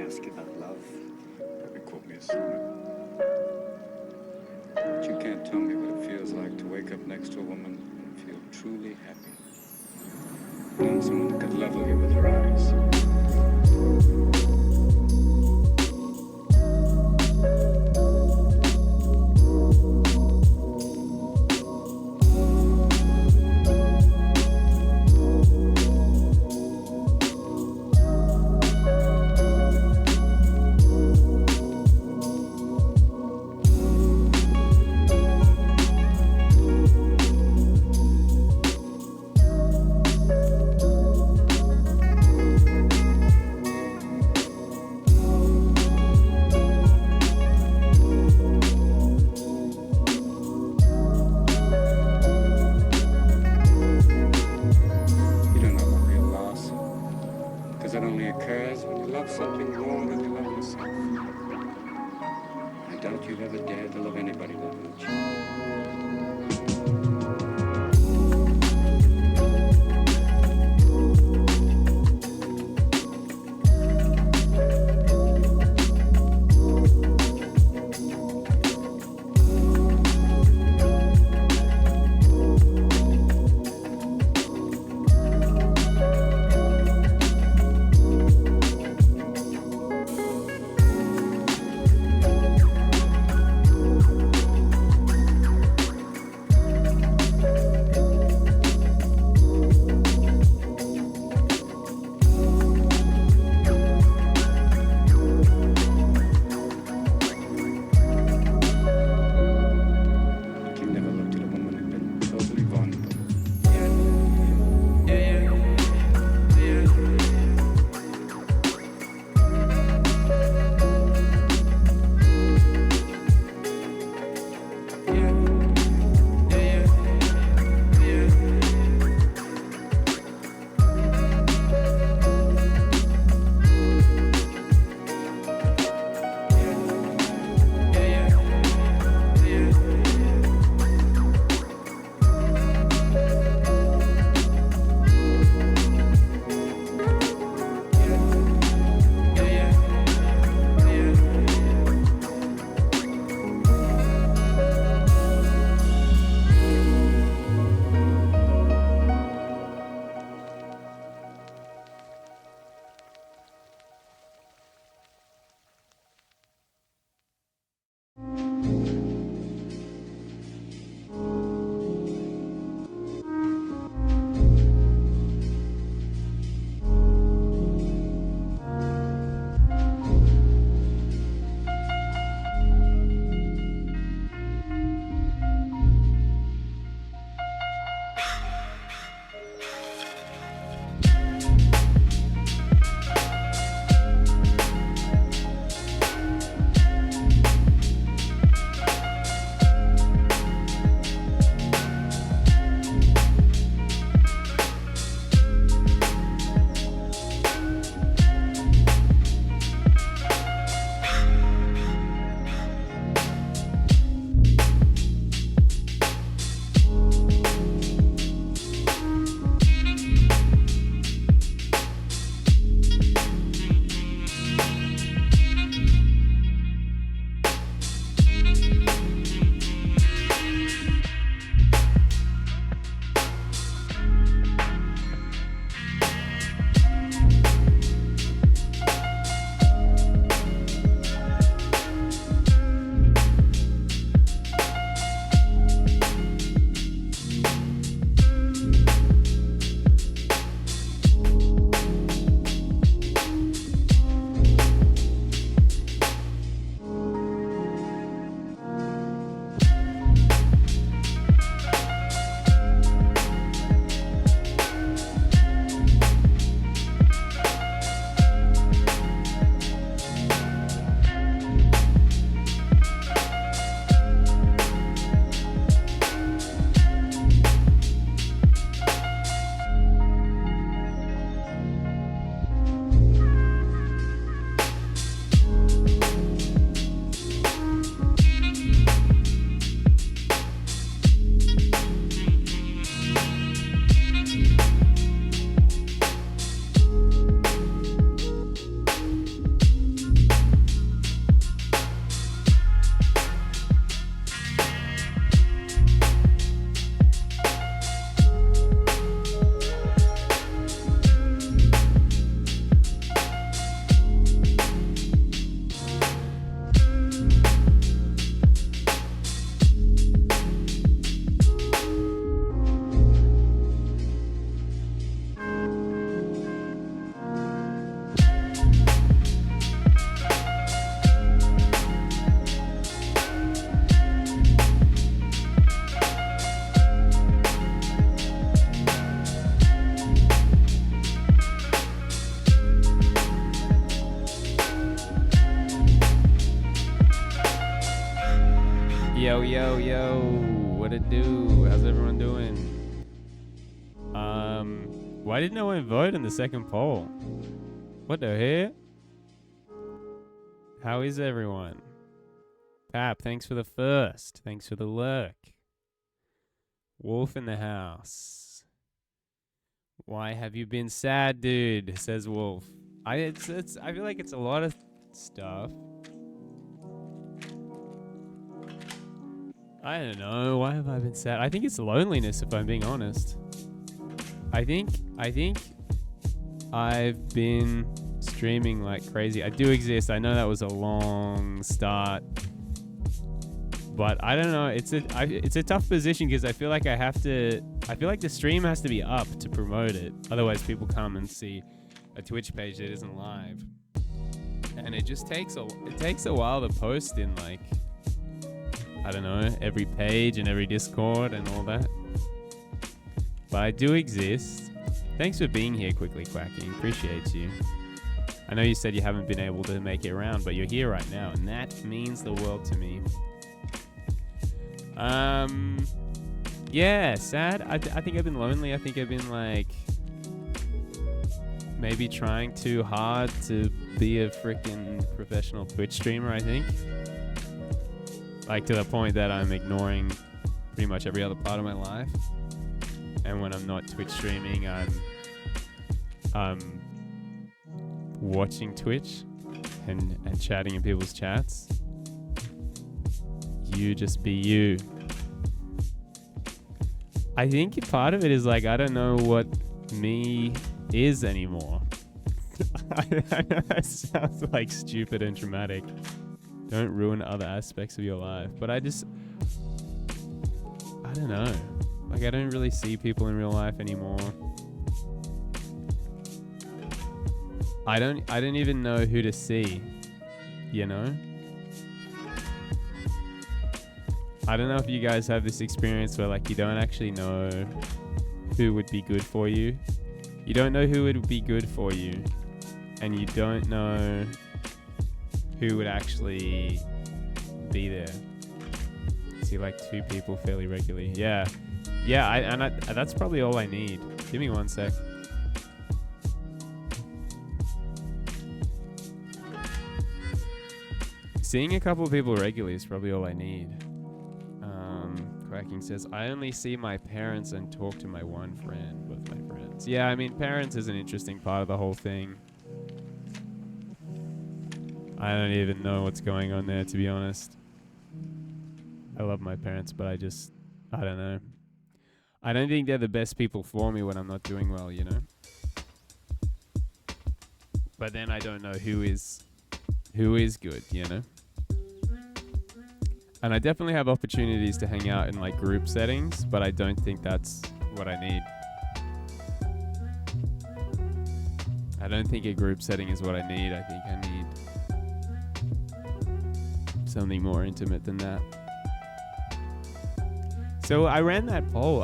Ask about love. Probably quote me a sonnet. But you can't tell me what it feels like to wake up next to a woman and feel truly happy. Knowing someone that could level you with her eyes. That only occurs when you love something more than you love yourself. I doubt you've ever dared to love anybody that much. Yo, yo, yo. What it do? How's everyone doing? Why did no one vote in the second poll? What the heck? How is everyone? Pap, thanks for the first. Thanks for the lurk. Wolf in the house. Why have you been sad, dude? Says Wolf. I feel like it's a lot of stuff. I don't know. Why have I been sad? I think it's loneliness, if I'm being honest. I think I've been streaming like crazy. I do exist. I know that was a long start, but I don't know. It's a tough position because I feel like I feel like the stream has to be up to promote it. Otherwise, people come and see a Twitch page that isn't live, and it just takes a while to post in, like, I don't know, every page and every Discord and all that. But I do exist. Thanks for being here, Quickly Quacking. Appreciate you. I know you said you haven't been able to make it around, but you're here right now, and that means the world to me. Yeah, sad. I think I've been lonely. I think I've been, like, maybe trying too hard to be a freaking professional Twitch streamer, I think. Like, to the point that I'm ignoring pretty much every other part of my life. And when I'm not Twitch streaming, I'm watching Twitch and chatting in people's chats. You just be you. I think part of it is, like, I don't know what me is anymore. I know that sounds like stupid and traumatic. Don't ruin other aspects of your life. But I don't know. Like, I don't really see people in real life anymore. I don't even know who to see, you know? I don't know if you guys have this experience where, like, you don't actually know who would be good for you. You don't know who would be good for you, and you don't know who would actually be there. I see, like, 2 people fairly regularly. Yeah. Yeah, that's probably all I need. Give me 1 sec. Seeing a couple of people regularly is probably all I need. Quacking says, I only see my parents and talk to my one friend, both my friends. Yeah, I mean, parents is an interesting part of the whole thing. I don't even know what's going on there, to be honest. I love my parents, but I don't know. I don't think they're the best people for me when I'm not doing well, you know? But then I don't know who is good, you know? And I definitely have opportunities to hang out in, like, group settings, but I don't think that's what I need. I don't think a group setting is what I need. I think I need something more intimate than that. So I ran that poll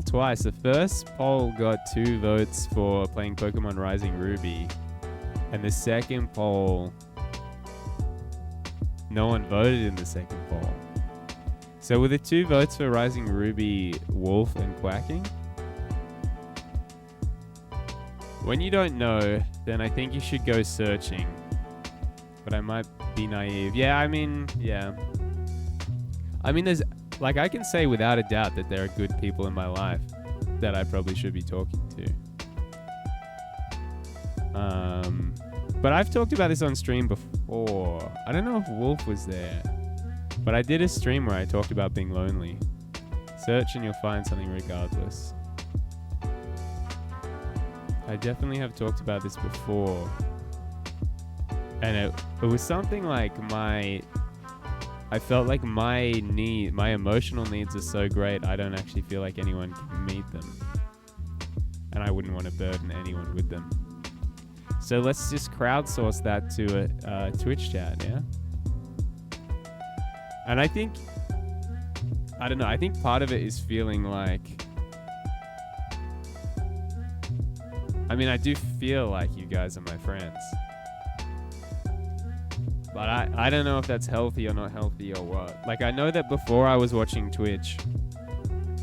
twice. The first poll got 2 votes for playing Pokemon Rising Ruby. And the second poll, no one voted in the second poll. So with the 2 votes for Rising Ruby, Wolf and Quacking, when you don't know, then I think you should go searching. But I might be naive. Yeah, I mean, there's, like, I can say without a doubt that there are good people in my life that I probably should be talking to. But I've talked about this on stream before. I don't know if Wolf was there, but I did a stream where I talked about being lonely. Search and you'll find something regardless. I definitely have talked about this before. And it was something like I felt like my emotional needs are so great, I don't actually feel like anyone can meet them. And I wouldn't want to burden anyone with them. So let's just crowdsource that to a Twitch chat, yeah? And I think part of it is feeling like, I mean, I do feel like you guys are my friends. But I don't know if that's healthy or not healthy or what. Like, I know that before I was watching Twitch,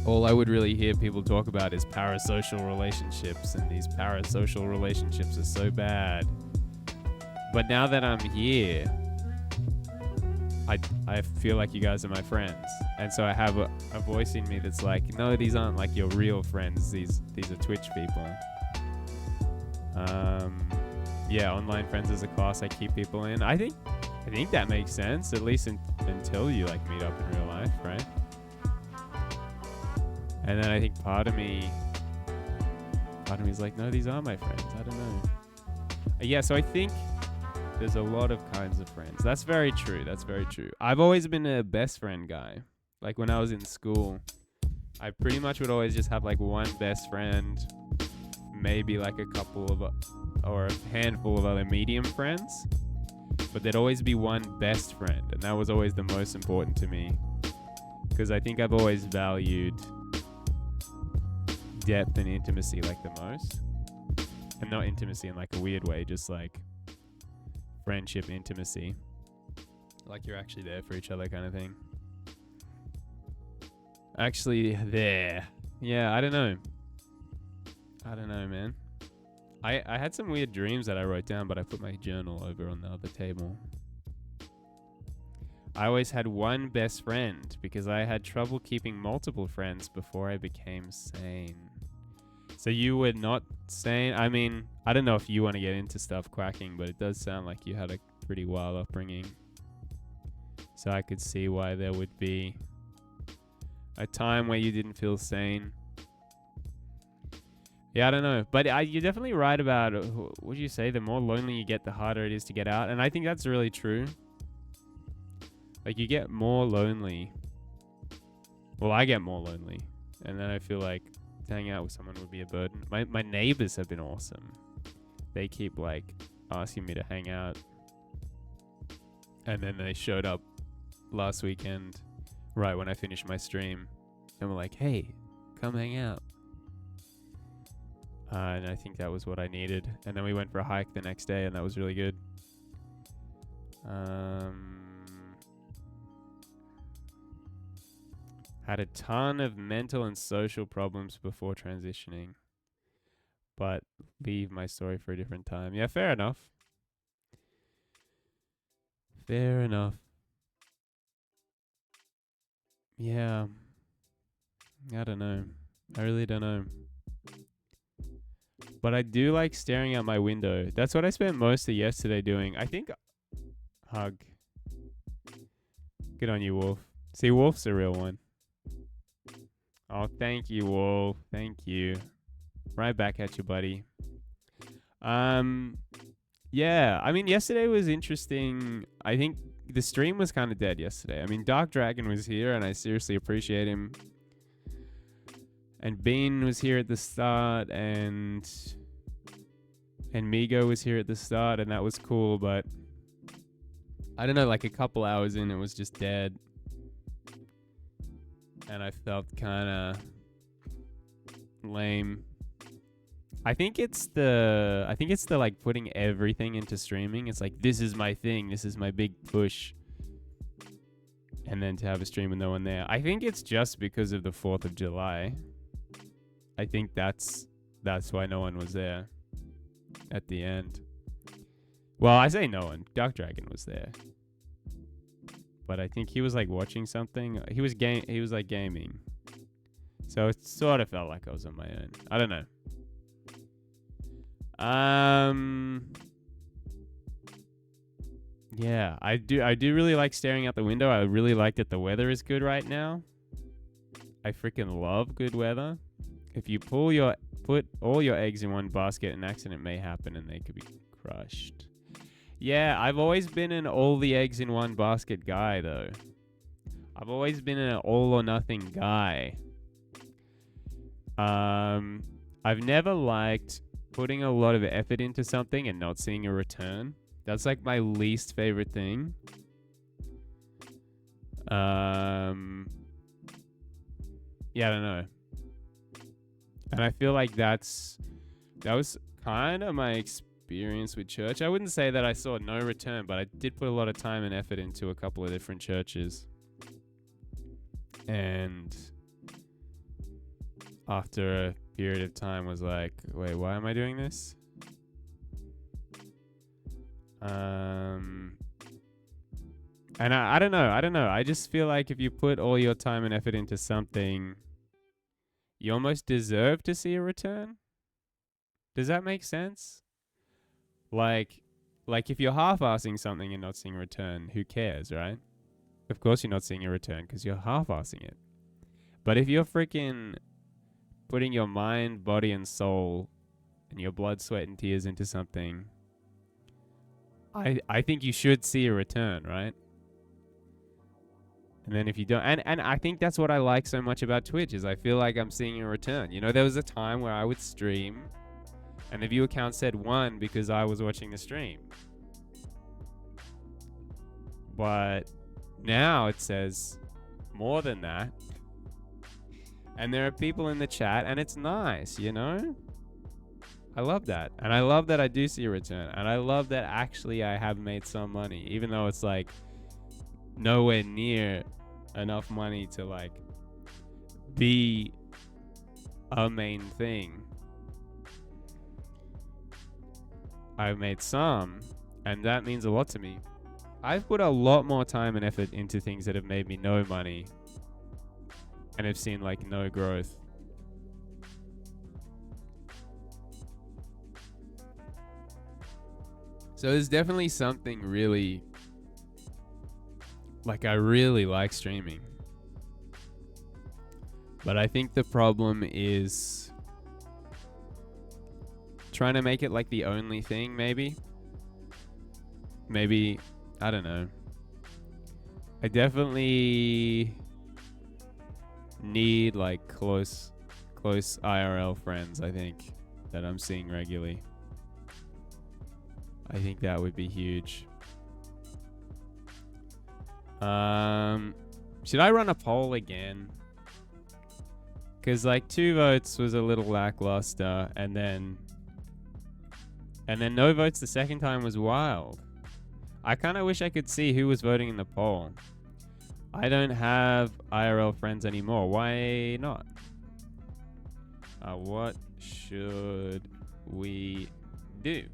all I would really hear people talk about is parasocial relationships, and these parasocial relationships are so bad. But now that I'm here, I feel like you guys are my friends. And so I have a voice in me that's like, no, these aren't like your real friends. These are Twitch people. Yeah, online friends is a class I keep people in. I think that makes sense, at least until you like meet up in real life, right? And then I think part of me's like, no, these are my friends. I don't know. Yeah, so I think there's a lot of kinds of friends. That's very true. I've always been a best friend guy. Like when I was in school, I pretty much would always just have like one best friend, maybe like a couple of or a handful of other medium friends, but there'd always be one best friend, and that was always the most important to me, because I think I've always valued depth and intimacy like the most, and not intimacy in like a weird way, just like friendship intimacy, like you're actually there for each other kind of thing. Actually there. Yeah, I don't know, man. I had some weird dreams that I wrote down, but I put my journal over on the other table. I always had one best friend because I had trouble keeping multiple friends before I became sane. So you were not sane? I mean, I don't know if you want to get into stuff quacking, but it does sound like you had a pretty wild upbringing. So I could see why there would be a time where you didn't feel sane. Yeah, I don't know. But you're definitely right about, what would you say, the more lonely you get, the harder it is to get out. And I think that's really true. Like, you get more lonely. Well, I get more lonely. And then I feel like hanging out with someone would be a burden. My neighbors have been awesome. They keep, like, asking me to hang out. And then they showed up last weekend, right when I finished my stream. And were like, hey, come hang out. And I think that was what I needed. And then we went for a hike the next day, and that was really good. Had a ton of mental and social problems before transitioning, but leave my story for a different time. Yeah, fair enough. Yeah. I don't know. I really don't know. But I do like staring out my window. That's what I spent most of yesterday doing. I think... Hug. Good on you, Wolf. See, Wolf's a real one. Oh, thank you, Wolf. Thank you. Right back at you, buddy. Yeah, I mean, yesterday was interesting. I think the stream was kind of dead yesterday. I mean, Dark Dragon was here, and I seriously appreciate him. And Bean was here at the start, and Migo was here at the start, and that was cool, but I don't know, like a couple hours in, it was just dead. And I felt kind of lame. I think it's the like putting everything into streaming. It's like, this is my thing. This is my big push. And then to have a stream with no one there. I think it's just because of the 4th of July. I think that's why no one was there at the end. Well, I say no one. Dark Dragon was there. But I think he was like watching something. He was like gaming. So it sort of felt like I was on my own. I don't know. Yeah, I do really like staring out the window. I really like that the weather is good right now. I freaking love good weather. If you put all your eggs in one basket, an accident may happen and they could be crushed. Yeah, I've always been an all the eggs in one basket guy, though. I've always been an all or nothing guy. I've never liked putting a lot of effort into something and not seeing a return. That's like my least favorite thing. Yeah, I don't know. And I feel like that was kind of my experience with church. I wouldn't say that I saw no return, but I did put a lot of time and effort into a couple of different churches. And after a period of time was like, wait, why am I doing this? And I don't know. I just feel like if you put all your time and effort into something, you almost deserve to see a return. Does that make sense? Like if you're half-assing something and not seeing a return, who cares, right? Of course you're not seeing a return because you're half-assing it. But if you're freaking putting your mind, body, and soul and your blood, sweat, and tears into something, I think you should see a return, right? And then if you don't, and I think that's what I like so much about Twitch, is I feel like I'm seeing a return. You know, there was a time where I would stream and the viewer count said 1 because I was watching the stream. But now it says more than that. And there are people in the chat and it's nice, you know? I love that. And I love that I do see a return. And I love that actually I have made some money, even though it's like nowhere near enough money to like be a main thing. I've made some, and that means a lot to me. I've put a lot more time and effort into things that have made me no money and have seen like no growth. So there's definitely something really, like, I really like streaming. But I think the problem is trying to make it like the only thing, maybe. Maybe, I don't know. I definitely need like close IRL friends, I think, that I'm seeing regularly. I think that would be huge. Should I run a poll again? Because like 2 votes was a little lackluster, and then no votes the second time was wild. I kind of wish I could see who was voting in the poll. I don't have IRL friends anymore. Why not? What should we do?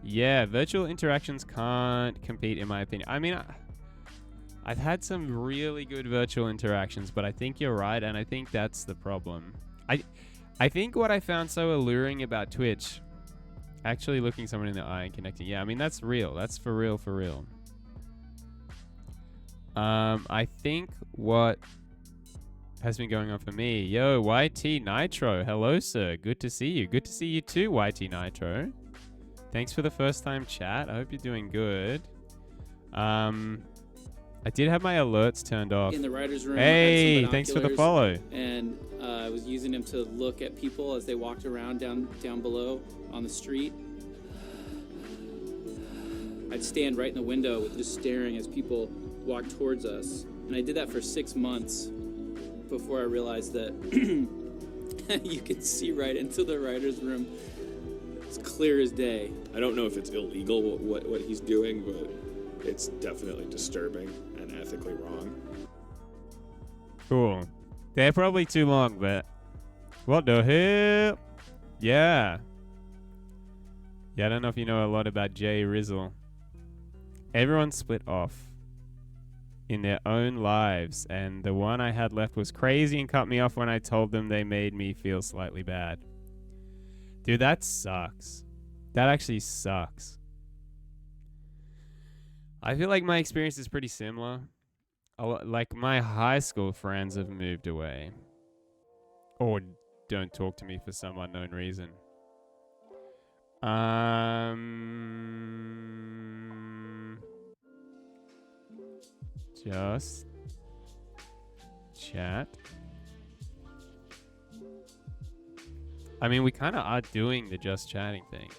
Yeah, virtual interactions can't compete in my opinion. I mean, I've had some really good virtual interactions, but I think you're right, and I think that's the problem. I think what I found so alluring about Twitch, actually looking someone in the eye and connecting. Yeah, I mean, that's real. That's for real, for real. I think what has been going on for me. Yo, YT Nitro. Hello, sir. Good to see you. Good to see you too, YT Nitro. Thanks for the first time chat. I hope you're doing good. I did have my alerts turned off. In the writer's room. Hey, thanks for the follow. And I was using them to look at people as they walked around down below on the street. I'd stand right in the window with just staring as people walked towards us. And I did that for 6 months before I realized that you could see right into the writer's room. It's clear as day. I don't know if it's illegal what he's doing, but it's definitely disturbing and ethically wrong. Cool. They're probably too long, but what the hell? Yeah. Yeah, I don't know if you know a lot about Jay Rizzle. Everyone split off in their own lives, and the one I had left was crazy and cut me off when I told them they made me feel slightly bad. Dude, that sucks. That actually sucks. I feel like my experience is pretty similar. Like, my high school friends have moved away. Or don't talk to me for some unknown reason. Just chat. I mean, we kind of are doing the just chatting thing.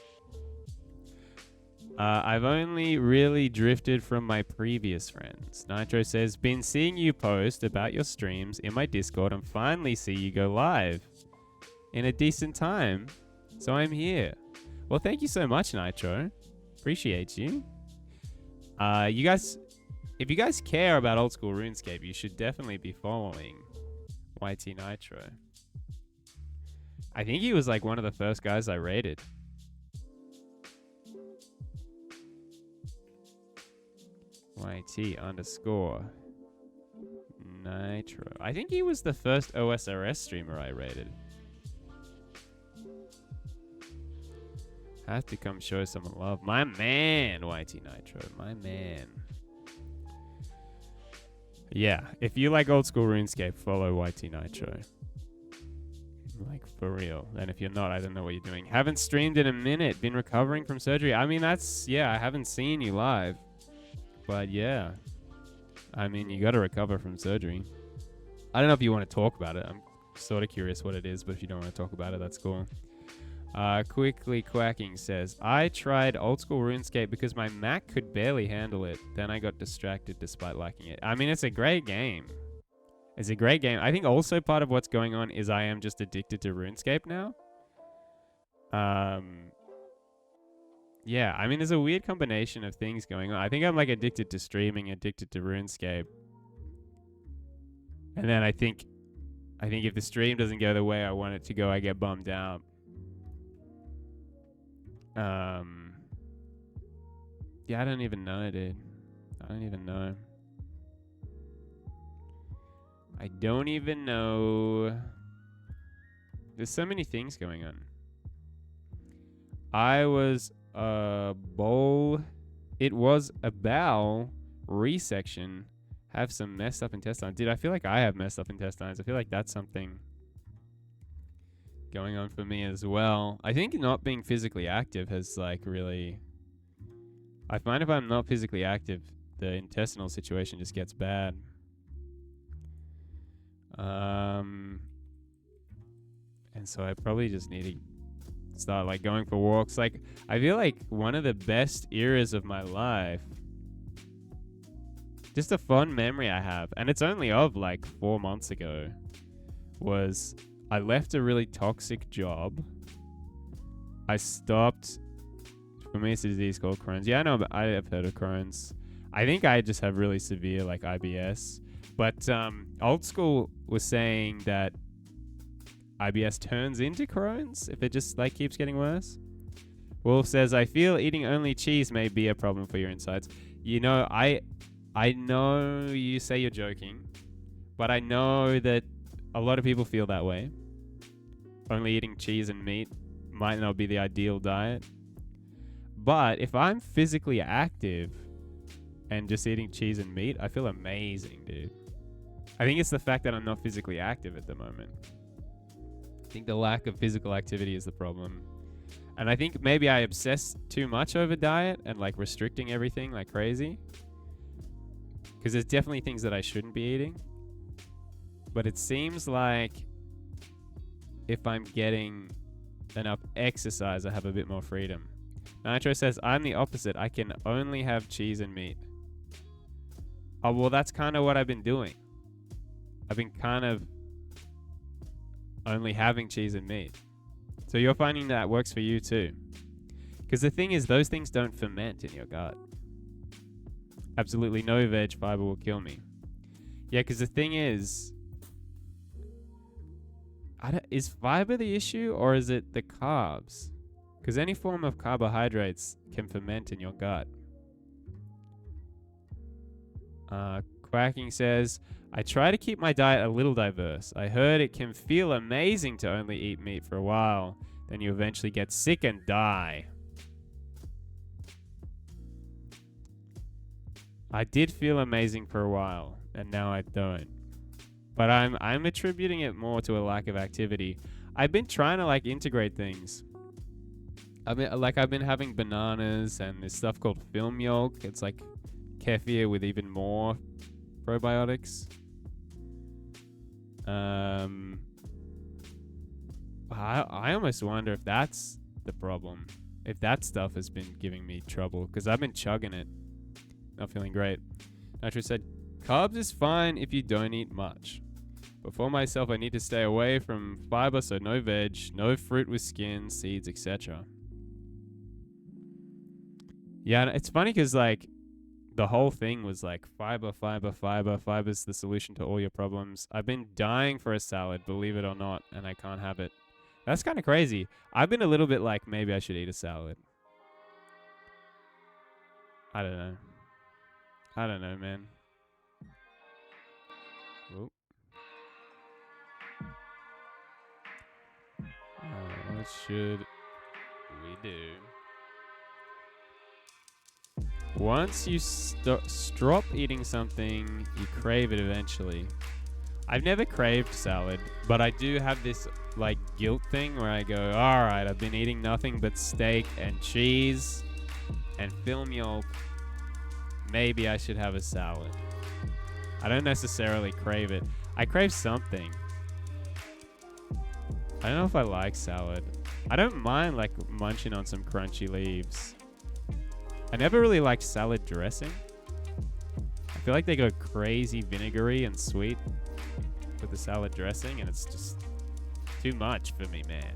I've only really drifted from my previous friends. Nitro says, been seeing you post about your streams in my Discord and finally see you go live. in a decent time. So I'm here. Well, thank you so much, Nitro. Appreciate you. You guys, if you guys care about old school RuneScape, you should definitely be following YT Nitro. I think he was like one of the first guys I rated. YT_Nitro. I think he was the first OSRS streamer I rated. Have to come show some love. My man, YT Nitro. My man. Yeah, if you like old school RuneScape, follow YT Nitro. Like, for real. And if you're not, I don't know what you're doing. Haven't streamed in a minute. Been recovering from surgery. I mean, that's... Yeah, I haven't seen you live. But yeah. I mean, you got to recover from surgery. I don't know if you want to talk about it. I'm sort of curious what it is, but if you don't want to talk about it, that's cool. Quickly Quacking says, I tried old school RuneScape because my Mac could barely handle it. Then I got distracted despite liking it. I mean, it's a great game. It's a great game. I think also part of what's going on is I am just addicted to RuneScape now. Yeah, I mean, there's a weird combination of things going on. I think I'm like addicted to streaming, addicted to RuneScape. And then I think if the stream doesn't go the way I want it to go, I get bummed out. Yeah, I don't even know, dude. I don't even know. I don't even know. There's so many things going on. It was a bowel resection. Have some messed up intestines. Dude, I feel like I have messed up intestines. I feel like that's something going on for me as well. I think not being physically active has like really... I find if I'm not physically active, the intestinal situation just gets bad. And so I probably just need to start like going for walks. Like, I feel like one of the best eras of my life, just a fun memory I have, and it's only of like 4 months ago, was I left a really toxic job. I stopped. For me, it's a disease called Crohn's. Yeah, I know, but I have heard of Crohn's. I think I just have really severe like IBS. But old school was saying that IBS turns into Crohn's if it just like keeps getting worse. Wolf says, I feel eating only cheese may be a problem for your insides. You know, I know you say you're joking, but I know that a lot of people feel that way. Only eating cheese and meat might not be the ideal diet. But if I'm physically active and just eating cheese and meat, I feel amazing, dude. I think it's the fact that I'm not physically active at the moment. I think the lack of physical activity is the problem. And I think maybe I obsess too much over diet and like restricting everything like crazy. Because there's definitely things that I shouldn't be eating. But it seems like if I'm getting enough exercise, I have a bit more freedom. Nitro says, I'm the opposite. I can only have cheese and meat. Oh, well, that's kind of what I've been doing. I've been kind of only having cheese and meat. So you're finding that works for you too. Because the thing is, those things don't ferment in your gut. Absolutely no veg fiber will kill me. Yeah, because the thing is fiber the issue or is it the carbs? Because any form of carbohydrates can ferment in your gut. Quacking says, I try to keep my diet a little diverse. I heard it can feel amazing to only eat meat for a while. Then you eventually get sick and die. I did feel amazing for a while, and now I don't. But I'm attributing it more to a lack of activity. I've been trying to like integrate things. I've been having bananas and this stuff called film yolk. It's like kefir with even more probiotics. I almost wonder if that's the problem. If that stuff has been giving me trouble, because I've been chugging it. Not feeling great. Nitro said, carbs is fine if you don't eat much. But for myself, I need to stay away from fiber, so no veg, no fruit with skin, seeds, etc. Yeah, and it's funny because, like, the whole thing was like fiber, fiber, fiber. Fiber's the solution to all your problems. I've been dying for a salad, believe it or not, and I can't have it. That's kind of crazy. I've been a little bit like, maybe I should eat a salad. I don't know. I don't know, man. Whoop. What should we do? Once you stop eating something, you crave it eventually. I've never craved salad, but I do have this like guilt thing where I go, all right, I've been eating nothing but steak and cheese and film yolk. Maybe I should have a salad. I don't necessarily crave it. I crave something. I don't know if I like salad. I don't mind like munching on some crunchy leaves. I never really liked salad dressing. I feel like they go crazy vinegary and sweet with the salad dressing, and it's just too much for me, man.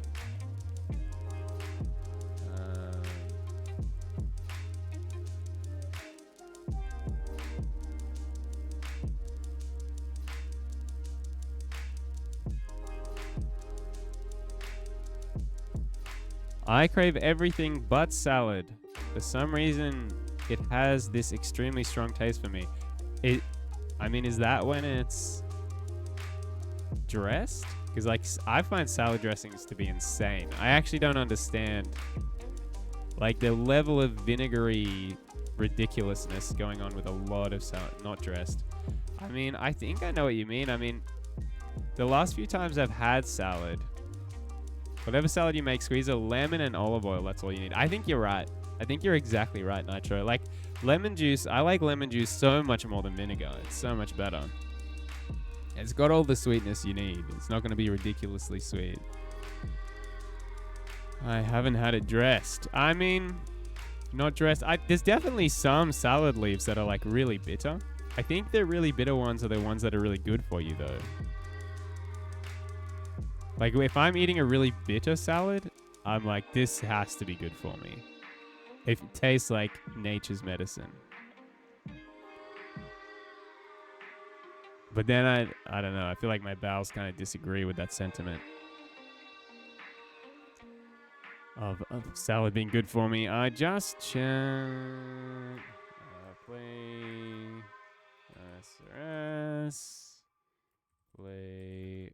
I crave everything but salad. For some reason, it has this extremely strong taste for me. I mean, is that when it's dressed? Because like I find salad dressings to be insane. I actually don't understand like the level of vinegary ridiculousness going on with a lot of salad not dressed. I mean, I think I know what you mean. I mean, the last few times I've had salad, whatever salad you make, squeeze a lemon and olive oil. That's all you need. I think you're right. I think you're exactly right, Nitro. Like lemon juice, I like lemon juice so much more than vinegar. It's so much better. It's got all the sweetness you need. It's not going to be ridiculously sweet. I haven't had it dressed. I mean, not dressed. There's definitely some salad leaves that are like really bitter. I think the really bitter ones are the ones that are really good for you though. Like if I'm eating a really bitter salad, I'm like, this has to be good for me. It tastes like nature's medicine. But then I don't know. I feel like my bowels kind of disagree with that sentiment of salad being good for me. I just checked. Play SRS. Play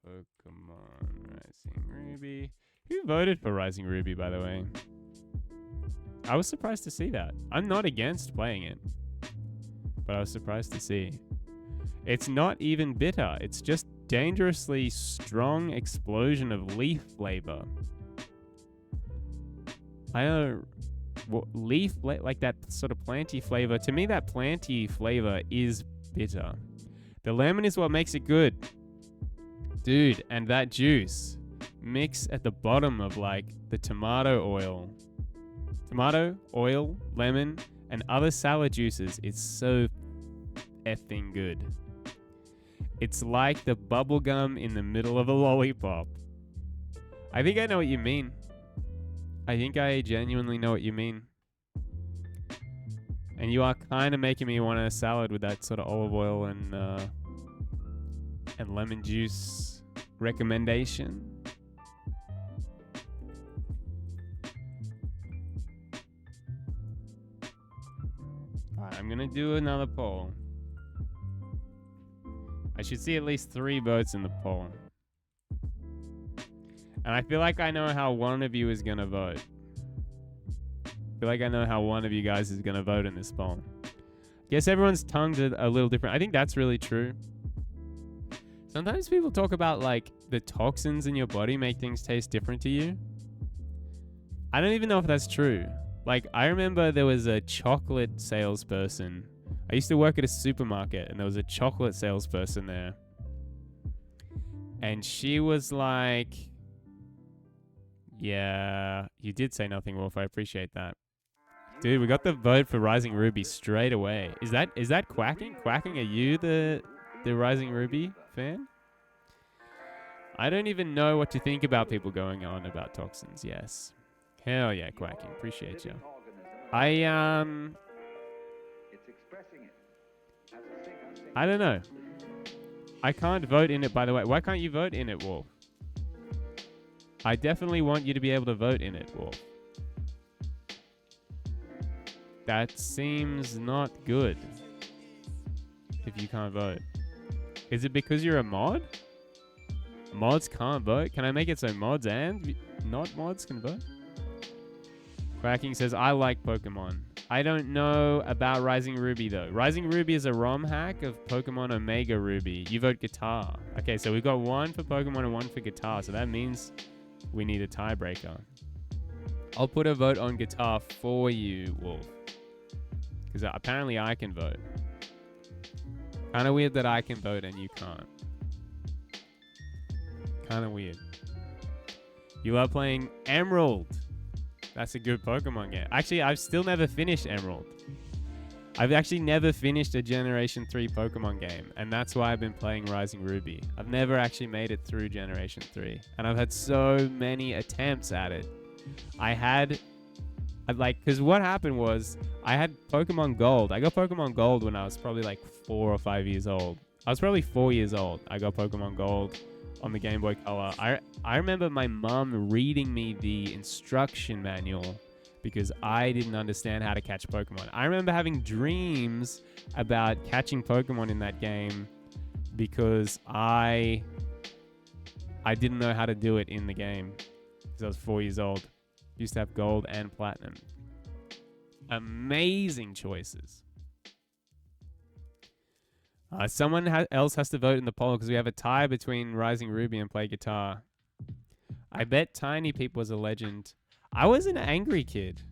Pokemon Rising Ruby. Who voted for Rising Ruby, by the way? I was surprised to see that. I'm not against playing it, but I was surprised to see. It's not even bitter. It's just dangerously strong explosion of leaf flavor. I don't know, like that sort of planty flavor. To me, that planty flavor is bitter. The lemon is what makes it good. Dude, and that juice mix at the bottom of like the tomato oil, lemon, and other salad juices. It's so effing good. It's like the bubble gum in the middle of a lollipop. I think I know what you mean. I think I genuinely know what you mean. And you are kind of making me want a salad with that sort of olive oil and lemon juice recommendation. Alright, I'm gonna do another poll. I should see at least 3 votes in the poll. And I feel like I know how one of you is gonna vote. I feel like I know how one of you guys is gonna vote in this poll. Guess everyone's tongues are a little different. I think that's really true. Sometimes people talk about like the toxins in your body make things taste different to you. I don't even know if that's true. Like I remember there was a chocolate salesperson. I used to work at a supermarket and there was a chocolate salesperson there. And she was like, yeah, you did say nothing, Wolf. I appreciate that. Dude, we got the vote for Rising Ruby straight away. Is that Quacking? Quacking, are you the Rising Ruby fan? I don't even know what to think about people going on about toxins. Yes. Hell yeah, Quacking. Appreciate you. I don't know. I can't vote in it, by the way. Why can't you vote in it, Wolf? I definitely want you to be able to vote in it, Wolf. That seems not good. If you can't vote. Is it because you're a mod? Mods can't vote? Can I make it so mods and not mods can vote? Quacking says, I like Pokemon. I don't know about Rising Ruby, though. Rising Ruby is a ROM hack of Pokemon Omega Ruby. You vote guitar. Okay, so we've got one for Pokemon and one for guitar. So that means we need a tiebreaker. I'll put a vote on guitar for you, Wolf. Because apparently I can vote. Kind of weird that I can vote and you can't. Kind of weird. You love playing Emerald. That's a good Pokemon game. Actually, I've still never finished Emerald. I've actually never finished a Generation 3 Pokemon game. And that's why I've been playing Rising Ruby. I've never actually made it through Generation 3. And I've had so many attempts at it. Because what happened was, I had Pokemon Gold. I got Pokemon Gold when I was probably like 4 or 5 years old. I was probably 4 years old. I got Pokemon Gold on the Game Boy Color. I remember my mom reading me the instruction manual because I didn't understand how to catch Pokemon. I remember having dreams about catching Pokemon in that game because I didn't know how to do it in the game because I was 4 years old. Used to have gold and platinum. Amazing choices. Someone else has to vote in the poll because we have a tie between Rising Ruby and Play Guitar. I bet Tiny Peep was a legend. I was an angry kid.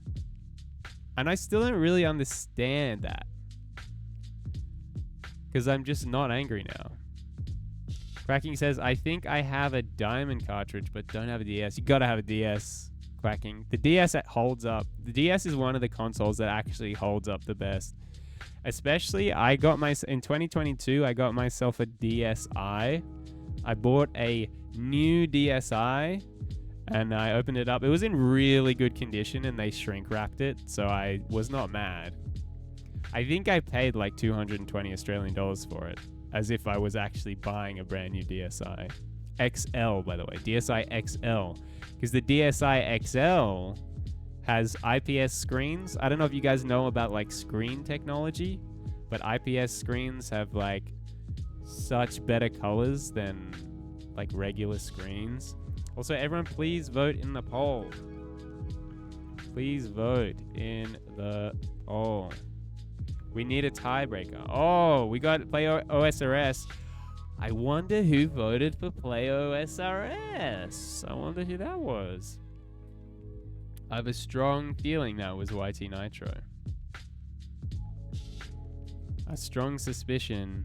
And I still don't really understand that. Because I'm just not angry now. Quacking says, I think I have a Diamond cartridge, but don't have a DS. You gotta have a DS, Quacking. The DS holds up. The DS is one of the consoles that actually holds up the best. Especially, in 2022, I got myself a DSi. I bought a new DSi, and I opened it up. It was in really good condition, and they shrink wrapped it, so I was not mad. I think I paid like 220 Australian dollars for it, as if I was actually buying a brand new DSi. XL, by the way. DSi XL. Because the DSi XL has IPS screens. I don't know if you guys know about like screen technology, but IPS screens have like such better colors than like regular screens. Also, everyone please vote in the poll. Please vote in the poll. We need a tiebreaker. Oh, we got Play OSRS. I wonder who voted for Play OSRS. I wonder who that was. I have a strong feeling that was YT Nitro. A strong suspicion.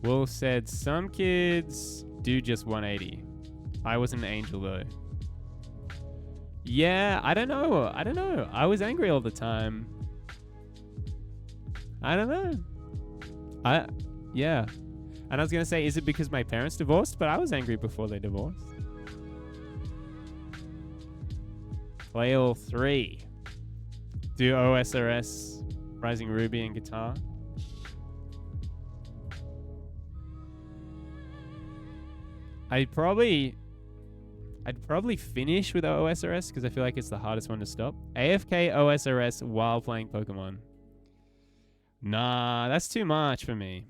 Will said some kids do just 180. I was an angel though. Yeah, I don't know. I was angry all the time. I don't know. Yeah. And I was going to say, is it because my parents divorced? But I was angry before they divorced. Play all 3. Do OSRS, Rising Ruby, and guitar. I'd probably finish with OSRS because I feel like it's the hardest one to stop. AFK OSRS while playing Pokemon. Nah, that's too much for me.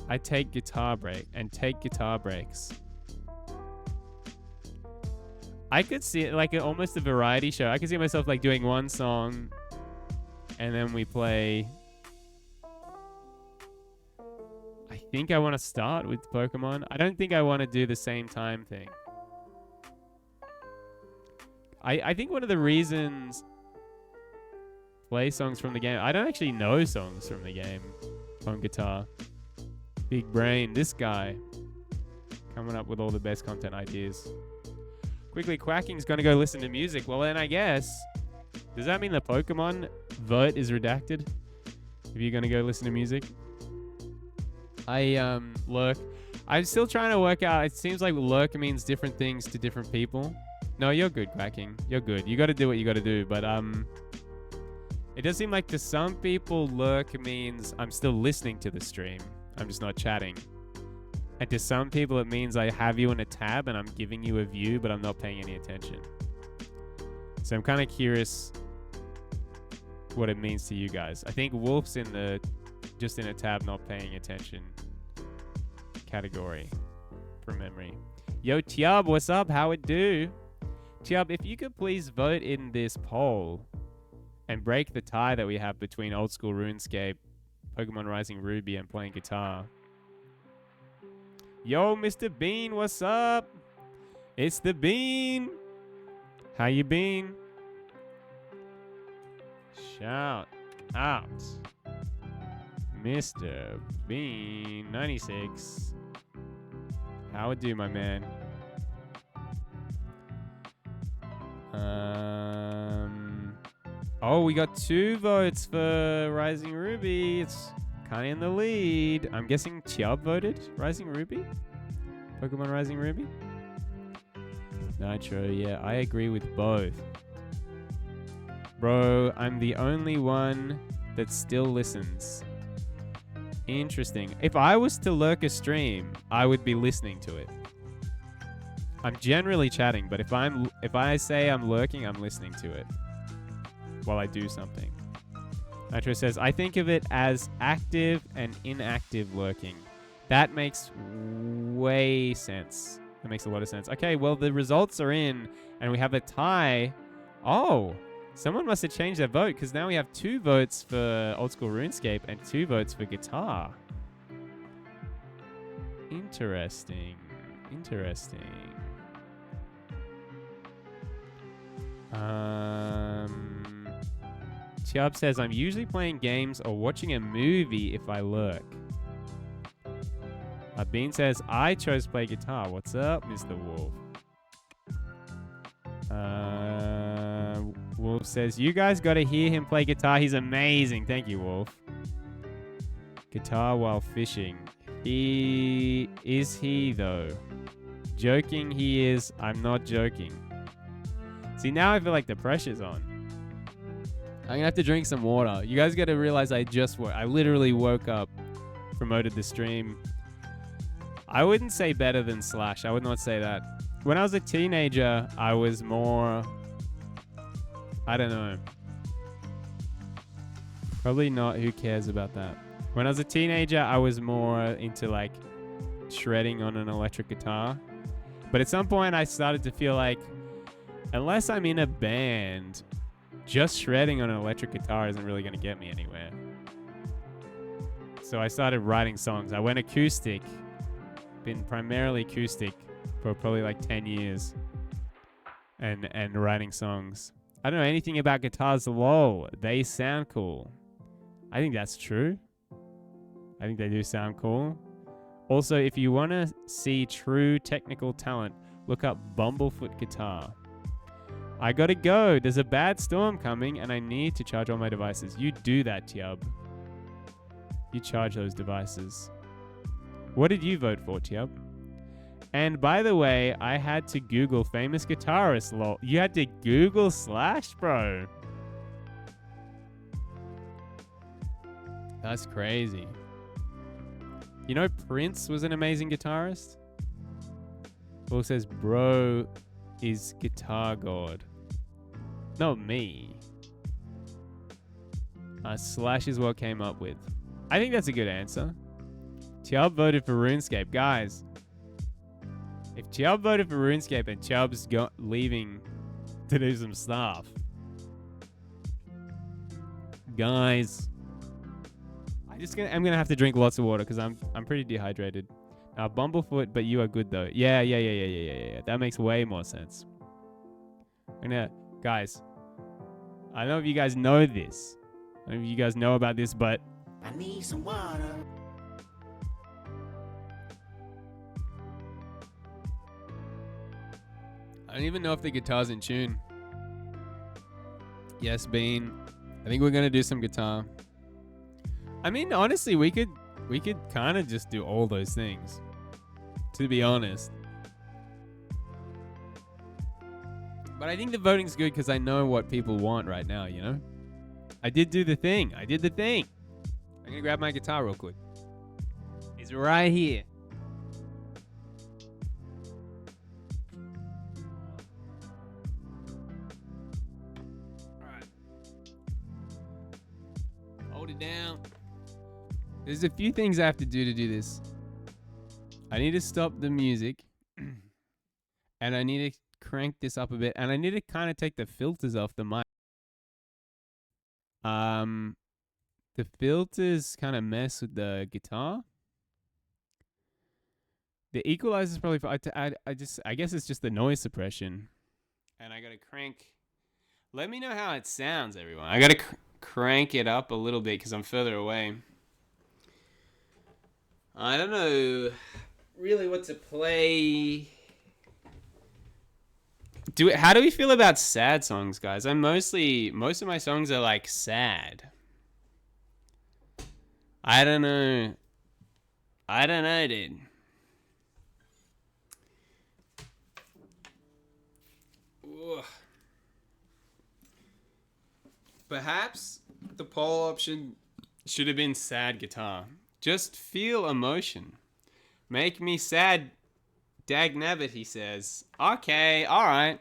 I take guitar break and take guitar breaks. I could see it like almost a variety show. I could see myself like doing one song and then we play. I think I want to start with Pokemon. I don't think I want to do the same time thing. I think one of the reasons play songs from the game. I don't actually know songs from the game on guitar. Big brain, this guy. Coming up with all the best content ideas. Quickly, Quacking's gonna go listen to music. Well, then I guess. Does that mean the Pokemon vote is redacted? If you're gonna go listen to music? I lurk. I'm still trying to work out. It seems like lurk means different things to different people. No, you're good, Quacking. You're good. You got to do what you got to do. But it does seem like to some people lurk means I'm still listening to the stream. I'm just not chatting. And to some people it means I have you in a tab and I'm giving you a view, but I'm not paying any attention. So I'm kind of curious what it means to you guys. I think Wolf's in the just in a tab, not paying attention category from memory. Yo, Tiab, what's up? How it do? Tiab, if you could please vote in this poll and break the tie that we have between old school RuneScape, Pokemon Rising Ruby, and playing guitar. Yo, Mr. Bean, what's up? It's the Bean. How you been? Shout out, Mr. Bean 96. How it do, my man? Oh, we got 2 votes for Rising Ruby. It's kind of in the lead. I'm guessing Tiab voted Rising Ruby? Pokemon Rising Ruby? Nitro, yeah, I agree with both. Bro, I'm the only one that still listens. Interesting. If I was to lurk a stream, I would be listening to it. I'm generally chatting, but if I say I'm lurking, I'm listening to it while I do something. Nitro says, I think of it as active and inactive lurking. That makes way sense. That makes a lot of sense. Okay, well, the results are in, and we have a tie. Oh, someone must have changed their vote, because now we have 2 votes for Old School RuneScape and 2 votes for guitar. Interesting. Interesting. Tiab says, I'm usually playing games or watching a movie if I lurk. Bean says, I chose to play guitar. What's up, Mr. Wolf? Wolf says, you guys got to hear him play guitar. He's amazing. Thank you, Wolf. Guitar while fishing. Is he, though? Joking he is. I'm not joking. See, now I feel like the pressure's on. I'm going to have to drink some water. You guys got to realize I literally woke up, promoted the stream. I wouldn't say better than Slash. I would not say that. When I was a teenager, I was more... I don't know. Probably not. Who cares about that? When I was a teenager, I was more into like shredding on an electric guitar. But at some point, I started to feel like, unless I'm in a band, just shredding on an electric guitar isn't really going to get me anywhere. So I started writing songs. I went acoustic. Been primarily acoustic for probably like 10 years. And writing songs. I don't know anything about guitars. Lol. They sound cool. I think that's true. I think they do sound cool. Also, if you want to see true technical talent, look up Bumblefoot Guitar. I gotta go. There's a bad storm coming and I need to charge all my devices. You do that, Tiab. You charge those devices. What did you vote for, Tiab? And by the way, I had to Google famous guitarist. Lol. You had to Google Slash, bro. That's crazy. You know Prince was an amazing guitarist? Paul says, bro is guitar god. Not me. Slash is what came up with. I think that's a good answer. Tiab voted for RuneScape. Guys, if Tiab voted for RuneScape and Tiab's leaving to do some stuff, guys, I'm gonna have to drink lots of water because I'm pretty dehydrated. Now Bumblefoot, but you are good though. Yeah. That makes way more sense. Guys, I don't know if you guys know this. I don't know if you guys know about this, but I need some water. I don't even know if the guitar's in tune. Yes, Bean. I think we're gonna do some guitar. I mean, honestly, we could We could kind of just do all those things, to be honest. But I think the voting's good because I know what people want right now, you know? I did do the thing. I did the thing. I'm going to grab my guitar real quick. It's right here. Alright. Hold it down. There's a few things I have to do this. I need to stop the music. And I need to crank this up a bit. And I need to kind of take the filters off the mic. The filters kind of mess with the guitar. The equalizer's probably fine. I guess it's just the noise suppression. And I gotta crank. Let me know how it sounds, everyone. I gotta crank it up a little bit because I'm further away. I don't know really what to play. How do we feel about sad songs, guys? Most of my songs are like sad. I don't know, dude. Ugh. Perhaps the poll option should have been sad guitar. Just feel emotion. Make me sad, dagnabbit, he says. Okay, alright.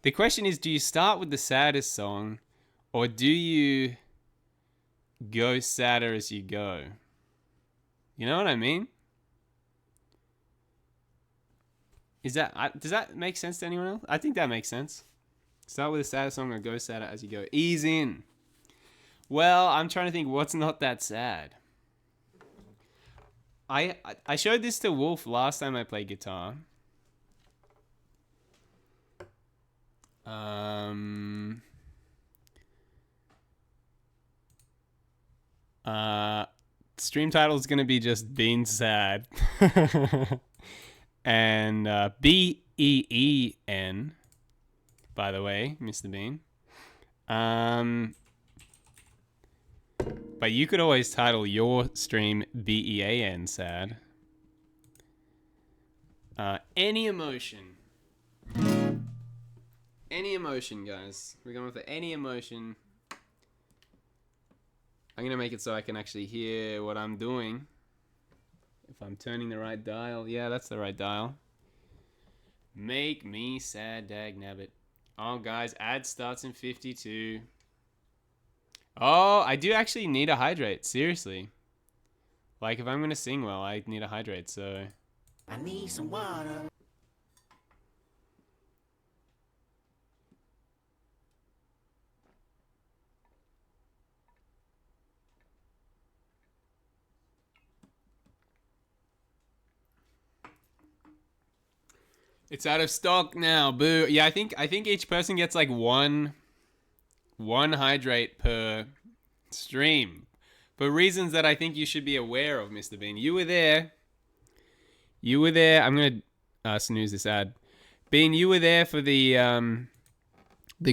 The question is, do you start with the saddest song, or do you go sadder as you go? You know what I mean? Does that make sense to anyone else? I think that makes sense. Start with the saddest song or go sadder as you go. Ease in. Well, I'm trying to think what's not that sad. I showed this to Wolf last time I played guitar. Stream title is gonna be just Bean Sad. And BEEN, by the way, Mr. Bean. But you could always title your stream BEAN sad. Any emotion. Any emotion, guys. We're going for any emotion. I'm gonna make it so I can actually hear what I'm doing. If I'm turning the right dial. Yeah, that's the right dial. Make me sad, dagnabbit. Oh, guys, ad starts in 52. Oh, I do actually need a hydrate. Seriously. Like, if I'm gonna sing well, I need a hydrate, so... I need some water. It's out of stock now. Boo. Yeah, I think each person gets like one hydrate per stream. For reasons that I think you should be aware of, Mr. Bean. You were there. I'm going to snooze this ad. Bean, you were there for the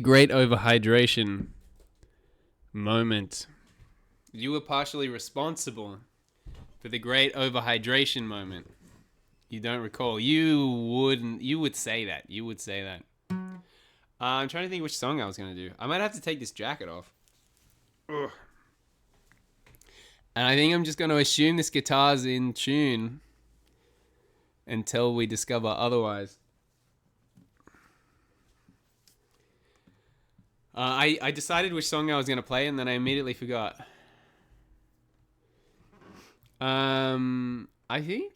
great overhydration moment. You were partially responsible for the great overhydration moment. You don't recall. You would say that. You would say that. I'm trying to think which song I was going to do. I might have to take this jacket off. Ugh. And I think I'm just going to assume this guitar's in tune until we discover otherwise. I decided which song I was going to play and then I immediately forgot. I think...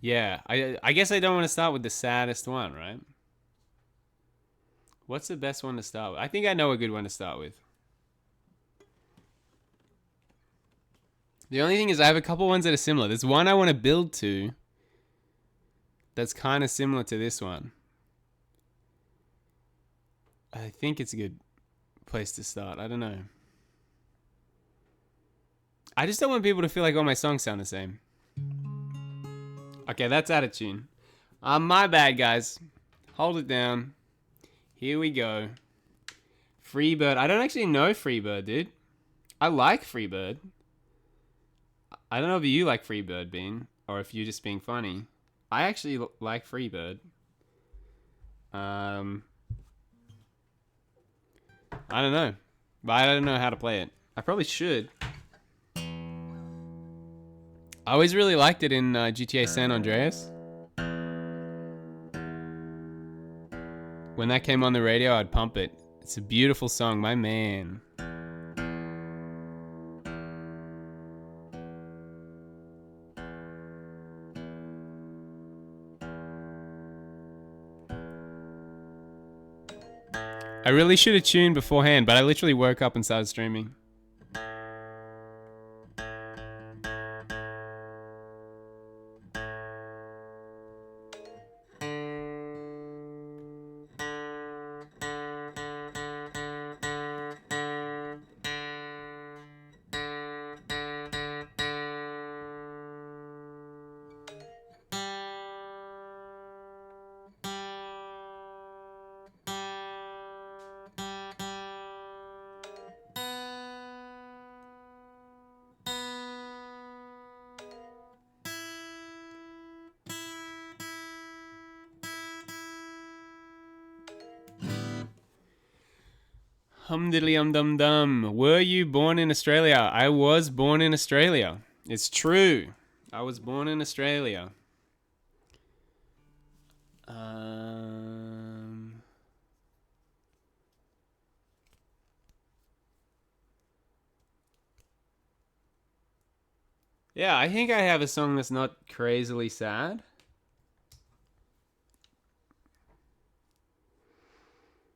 Yeah, I guess I don't want to start with the saddest one, right? What's the best one to start with? I think I know a good one to start with. The only thing is I have a couple ones that are similar. There's one I want to build to that's kind of similar to this one. I think it's a good place to start. I don't know. I just don't want people to feel like all my songs sound the same. Okay, that's out of tune. My bad, guys. Hold it down. Here we go. Freebird. I don't actually know Freebird, dude. I like Freebird. I don't know if you like Freebird, Bean, or if you're just being funny. I actually like Freebird. I don't know. But I don't know how to play it. I probably should. I always really liked it in GTA San Andreas. When that came on the radio, I'd pump it. It's a beautiful song, my man. I really should have tuned beforehand, but I literally woke up and started streaming. Hum diddly dum dum. Were you born in Australia? I was born in Australia. It's true. I was born in Australia. Yeah, I think I have a song that's not crazily sad.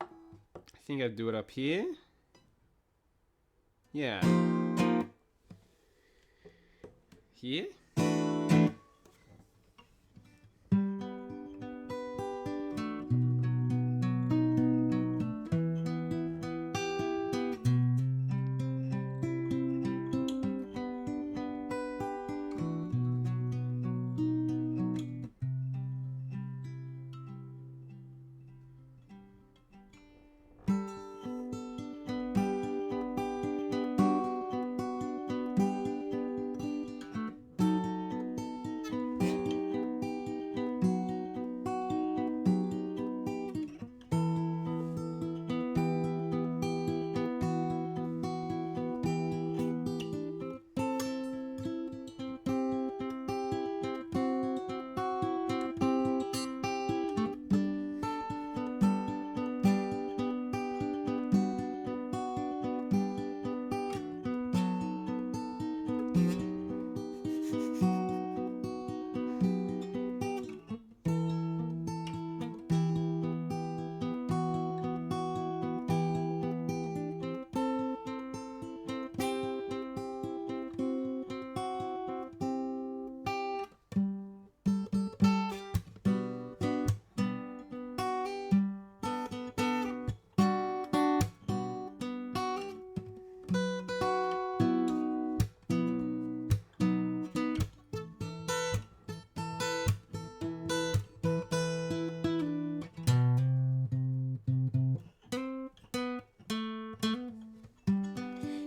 I think I'd do it up here. Yeah. Here?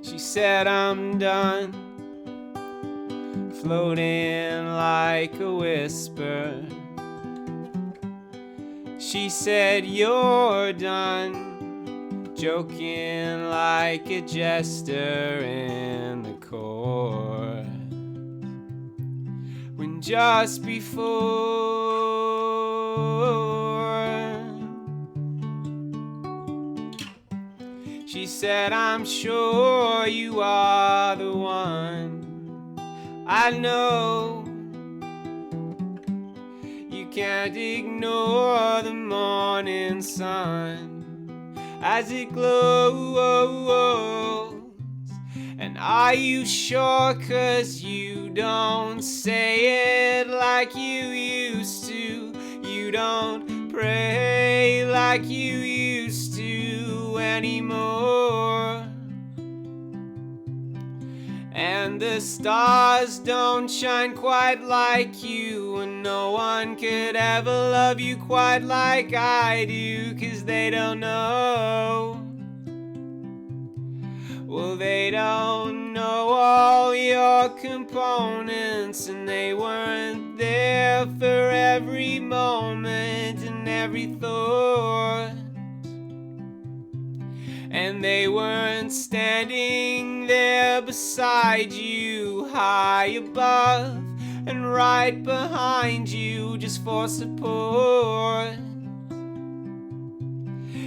She said I'm done, floating like a whisper. She said you're done, joking like a jester in the chorus. When just before she said, I'm sure you are the one. I know you can't ignore the morning sun as it glows. And are you sure? 'Cause you don't say it like you used to. You don't pray like you used to anymore. And the stars don't shine quite like you, and no one could ever love you quite like I do, 'cause they don't know Well, they don't know all your components, and they weren't there for every moment and every thought. And they weren't standing there beside you, high above and right behind you, just for support.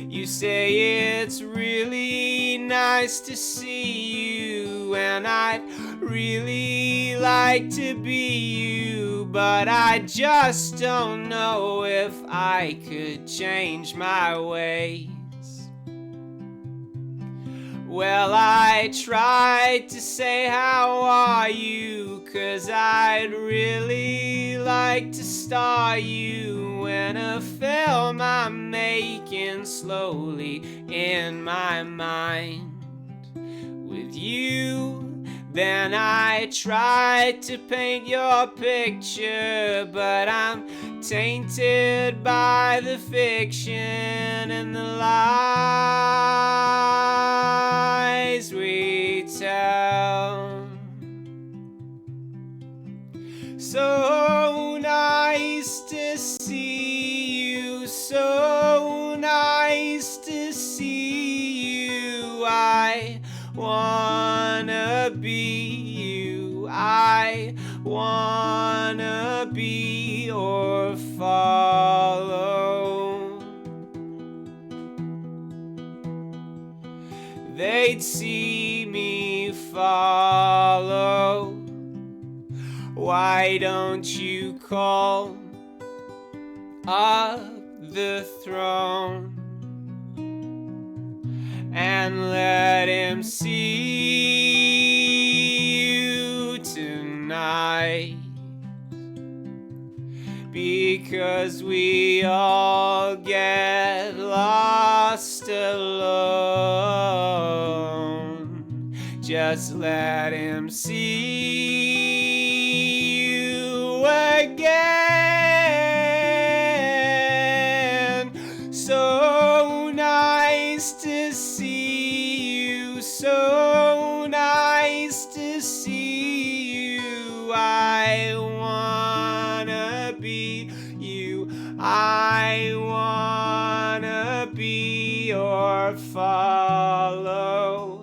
You say it's really nice to see you, and I'd really like to be you, but I just don't know if I could change my ways. Well, I tried to say how are you, 'cause I'd really like to star you in a film I'm making slowly in my mind with you. Then I tried to paint your picture, but I'm tainted by the fiction and the lies we tell. So nice to see you, so nice to see you. I wanna be you, I wanna be or follow. They'd see me follow. Why don't you call up the throne and let him see you tonight? Because we all get lost alone. Just let him see you again. So nice to see you, so nice to see you. I wanna be you, I wanna be or follow.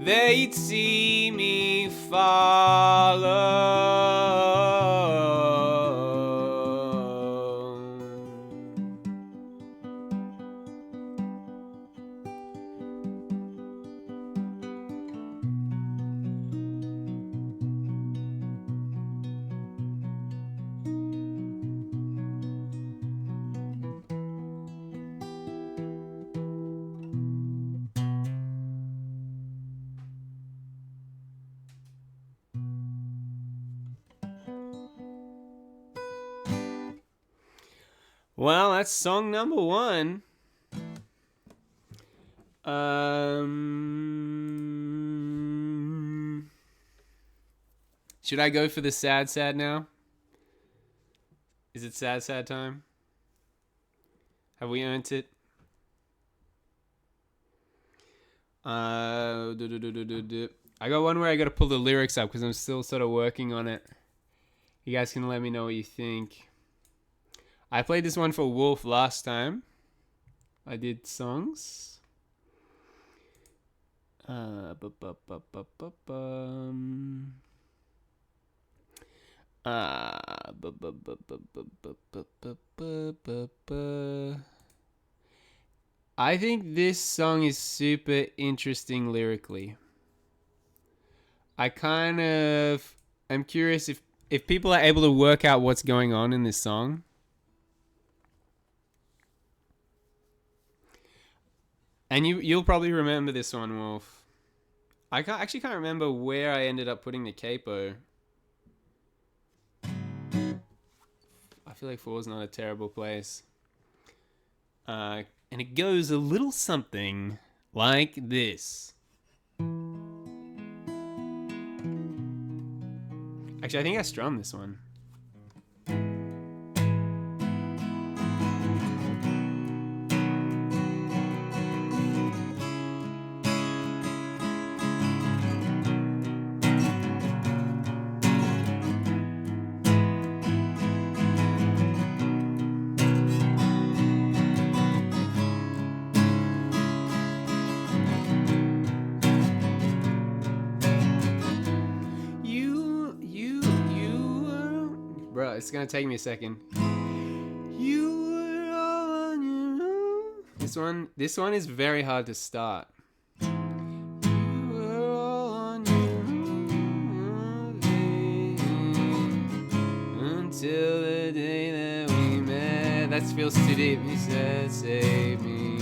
They'd see me follow. Well, that's song number one. Should I go for the sad now? Is it sad time? Have we earned it? I got one where I got to pull the lyrics up because I'm still sort of working on it. You guys can let me know what you think. I played this one for Wolf last time. I did songs. I think this song is super interesting lyrically. I'm curious if people are able to work out what's going on in this song. And you'll probably remember this one, Wolf. I can't remember where I ended up putting the capo. I feel like 4 is not a terrible place. And it goes a little something like this. Actually, I think I strummed this one. bro, it's gonna take me a second. You were all on your own. This one is very hard to start. You were all on your own, until the day that we met. That feels too deep. He said, save me.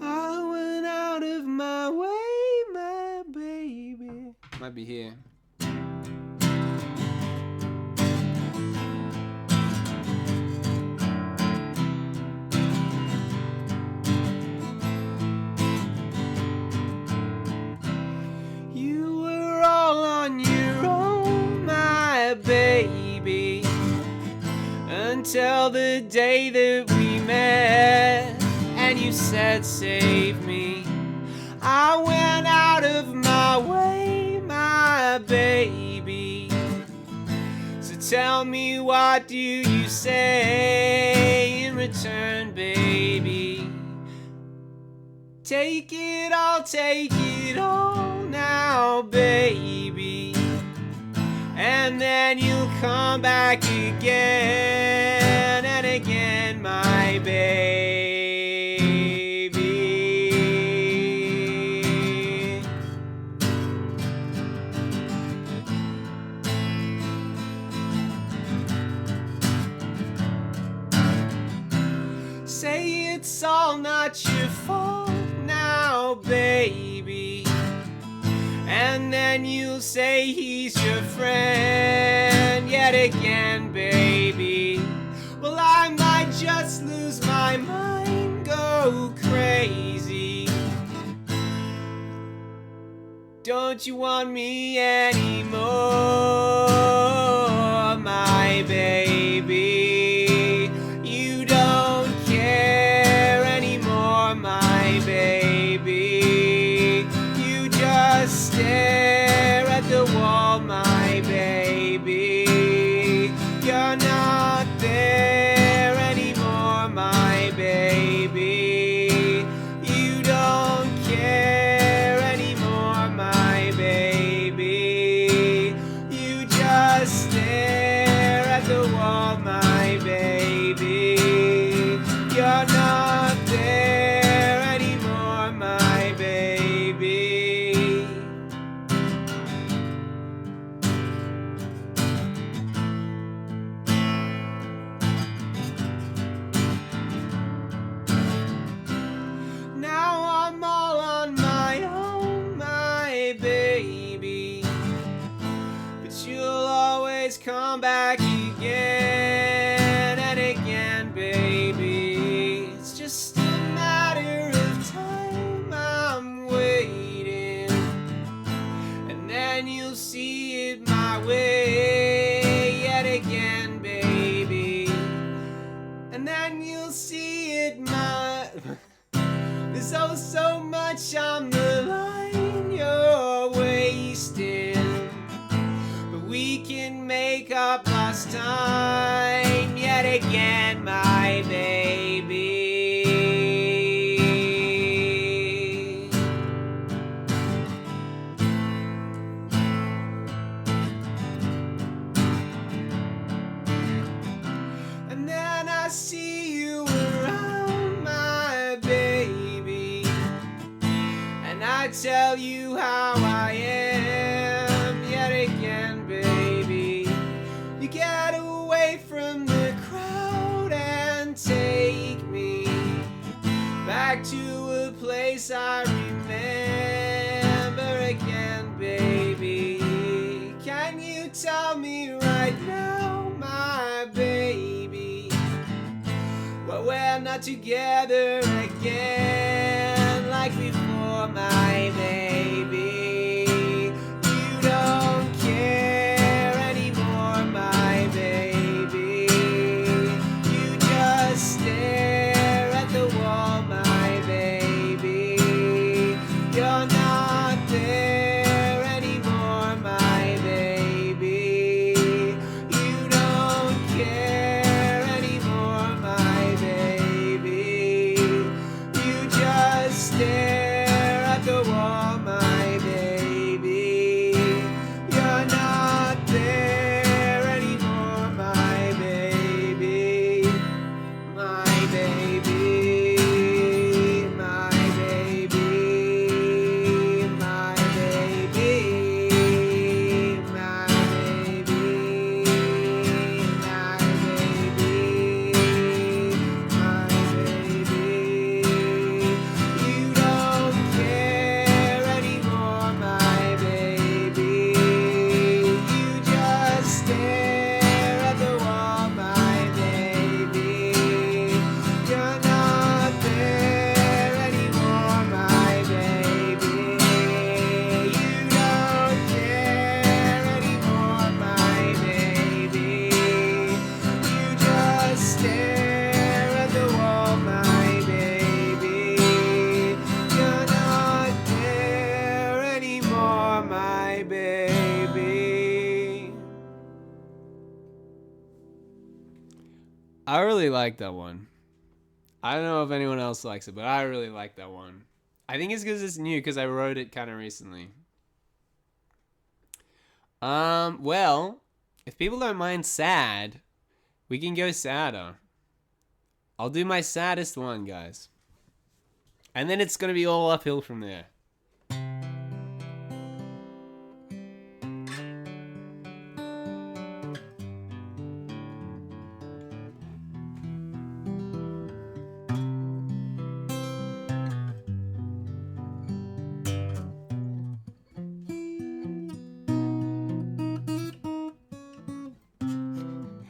I went out of my way, my baby. Might be here. You were all on your own, my baby, until the day that we met, and you said, save me. I went out of my way, my baby. So tell me, what do you say in return, baby? Take it all now, baby. And then you'll come back again and again, my baby. Say it's all not your fault now, baby. And then you'll say he's your friend yet again, baby. Well, I might just lose my mind, go crazy. Don't you want me anymore, my baby? You don't care anymore, my baby. You just stare at the wall, my baby. You're not there anymore, my baby. You don't care anymore, my baby. You just stare at the wall, my baby. You're not there anymore, my baby. Now I'm all on my own, my baby. But you'll always come back again and again, baby. It's just a matter of time, I'm waiting. And then you'll see it my way yet again, baby. And then you'll see it my... There's oh so much on the line you're wasting, but we can make up lost time yet again, my baby. And then I see you around, my baby, and I tell you how I am yet again, baby. You get away from the crowd and take me back to a place I remember again, baby. Can you tell me right now, my baby, why we're not together again like before, my baby? You don't care anymore, my baby. You just stare at the wall, my baby. You're not there anymore, my baby. You don't care anymore, my baby. You I really like that one. I don't know if anyone else likes it, but I really like that one. I think it's because it's new, because I wrote it kind of recently. Well, if people don't mind sad, we can go sadder. I'll do my saddest one, guys. And then it's gonna be all uphill from there.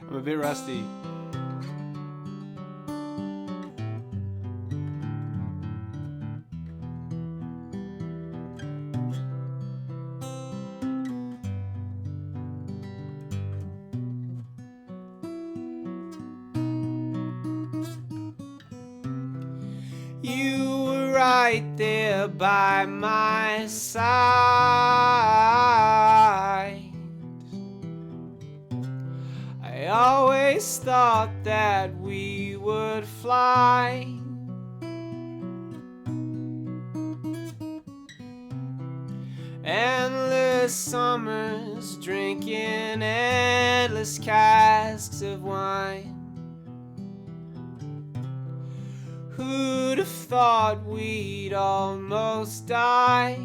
I'm a bit rusty. You were right there by my side. I always thought that we would fly. Endless summers drinking endless casks of wine. Who'd have thought we'd almost die?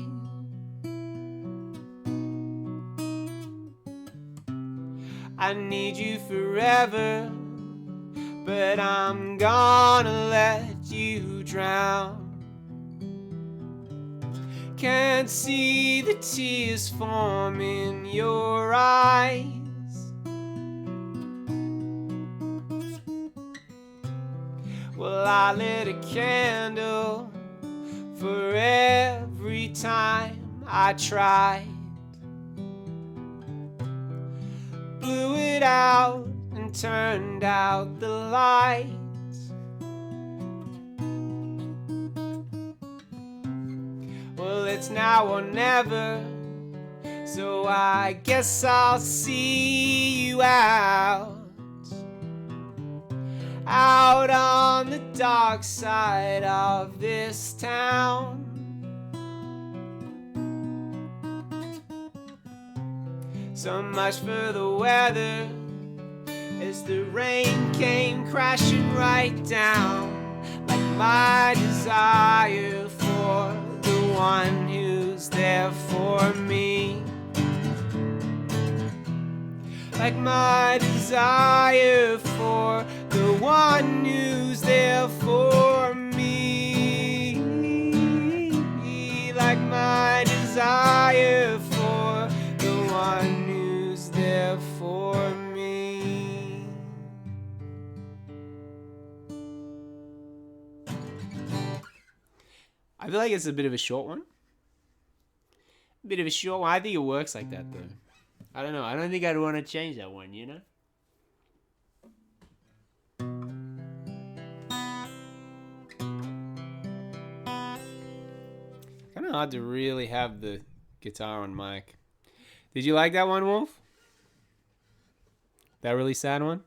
I need you forever, but I'm gonna let you drown. Can't see the tears form in your eyes. Well, I lit a candle for every time I tried. Blew it out and turned out the lights. Well, it's now or never, so I guess I'll see you out. Out on the dark side of this town. So much for the weather, as the rain came crashing right down, like my desire for the one who's there for me. Like my desire for the one who's there for me. Like my desire for the one who's there for me. I feel like it's a bit of a short one. A bit of a short one. I think it works like that, though. I don't know. I don't think I'd want to change that one, you know? Kind of hard to really have the guitar on mic. Did you like that one, Wolf? That really sad one?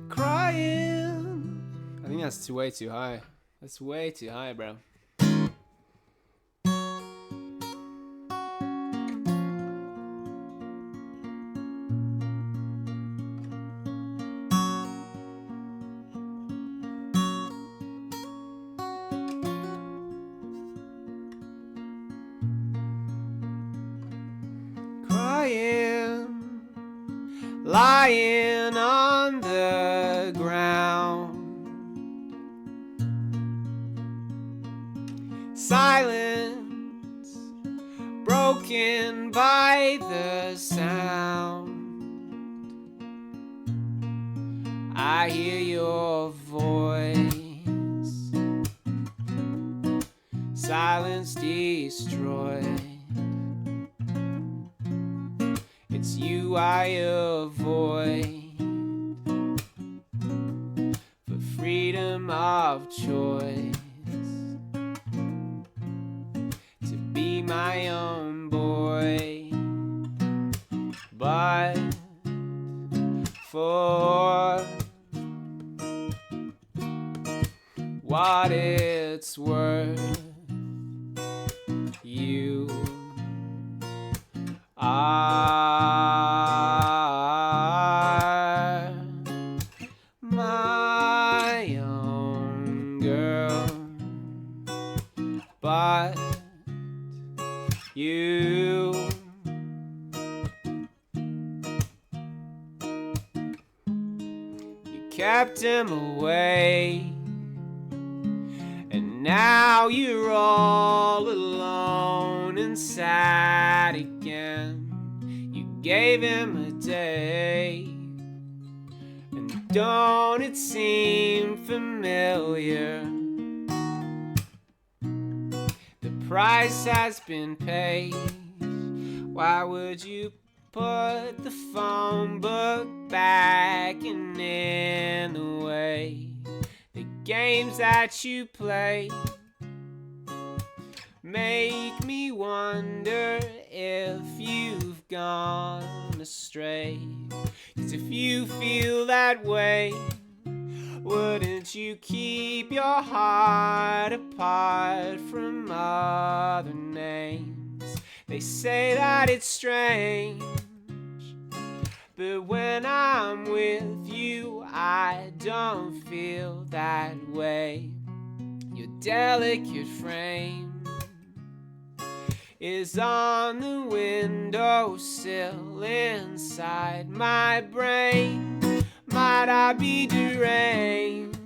Crying. I think that's way too high. That's way too high, bro. lying on the ground. Silence broken by the sound. I hear your voice, silence destroyed. It's you I avoid for freedom of choice, to be my own boy, but for what it's worth, you are my own girl, but you kept him away, and now you're all alone and sad again. You gave him a day, and don't it seem familiar? The price has been paid. Why would you put the phone book back and in the way? The games that you play make me wonder if you've gone astray. 'Cause if you feel that way, wouldn't you keep your heart apart from other names? They say that it's strange, but when I'm with you, I don't feel that way. Your delicate frame is on the windowsill inside my brain. Might I be deranged?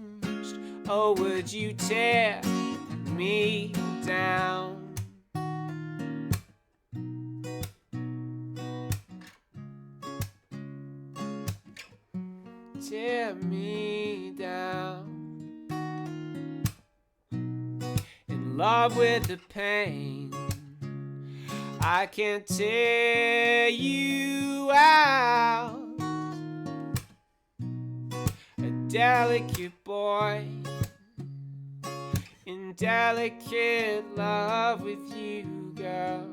Oh, would you tear me down? Tear me down. In love with the pain, I can't tear you out. A delicate boy in delicate love with you, girl.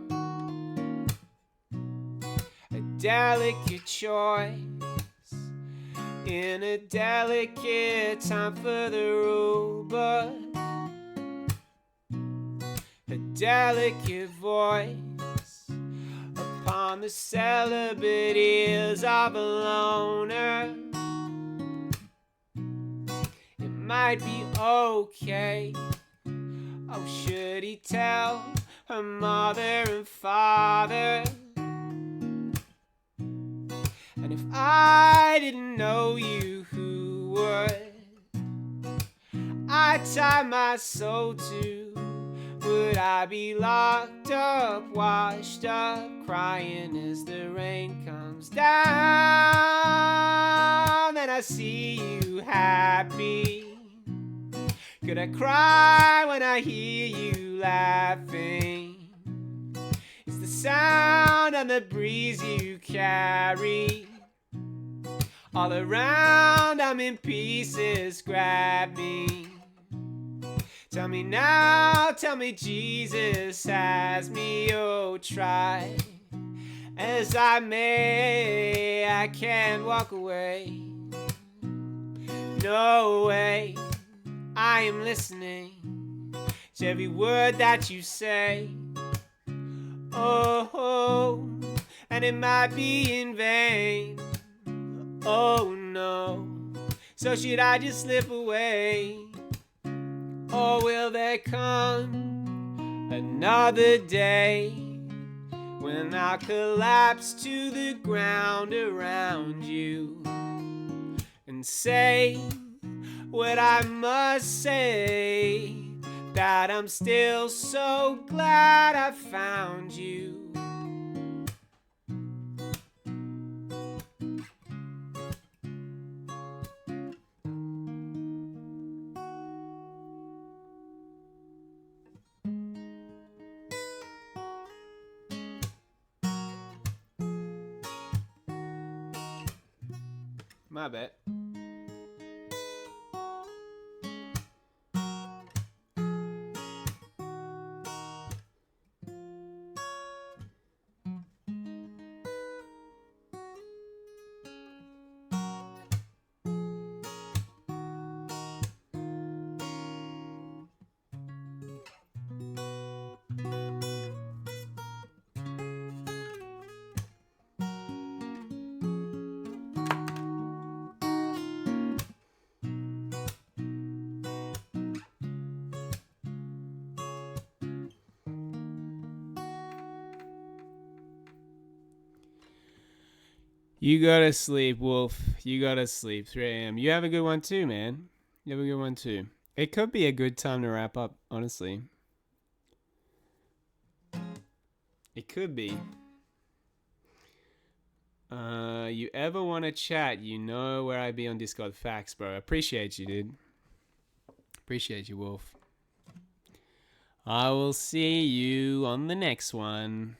A delicate choice in a delicate time for the rule book. A delicate voice upon the celibate ears of a loner. It might be okay. Oh, should he tell her mother and father? And if I didn't know you, who would I tie my soul to? Would I be locked up, washed up, crying as the rain comes down? Then I see you happy. Could I cry when I hear you laughing? It's the sound of the breeze you carry. All around I'm in pieces, grab me. Tell me now, tell me Jesus has me, oh try as I may, I can't walk away. No way, I am listening to every word that you say. Oh, and it might be in vain. Oh no, so should I just slip away? Or will there come another day when I collapse to the ground around you and say what I must say, that I'm still so glad I found you. My bad. You gotta sleep, Wolf. You gotta sleep. 3 a.m. You have a good one too, man. You have a good one too. It could be a good time to wrap up, honestly. It could be. You ever want to chat, you know where I be on Discord. Facts, bro. Appreciate you, dude. Appreciate you, Wolf. I will see you on the next one.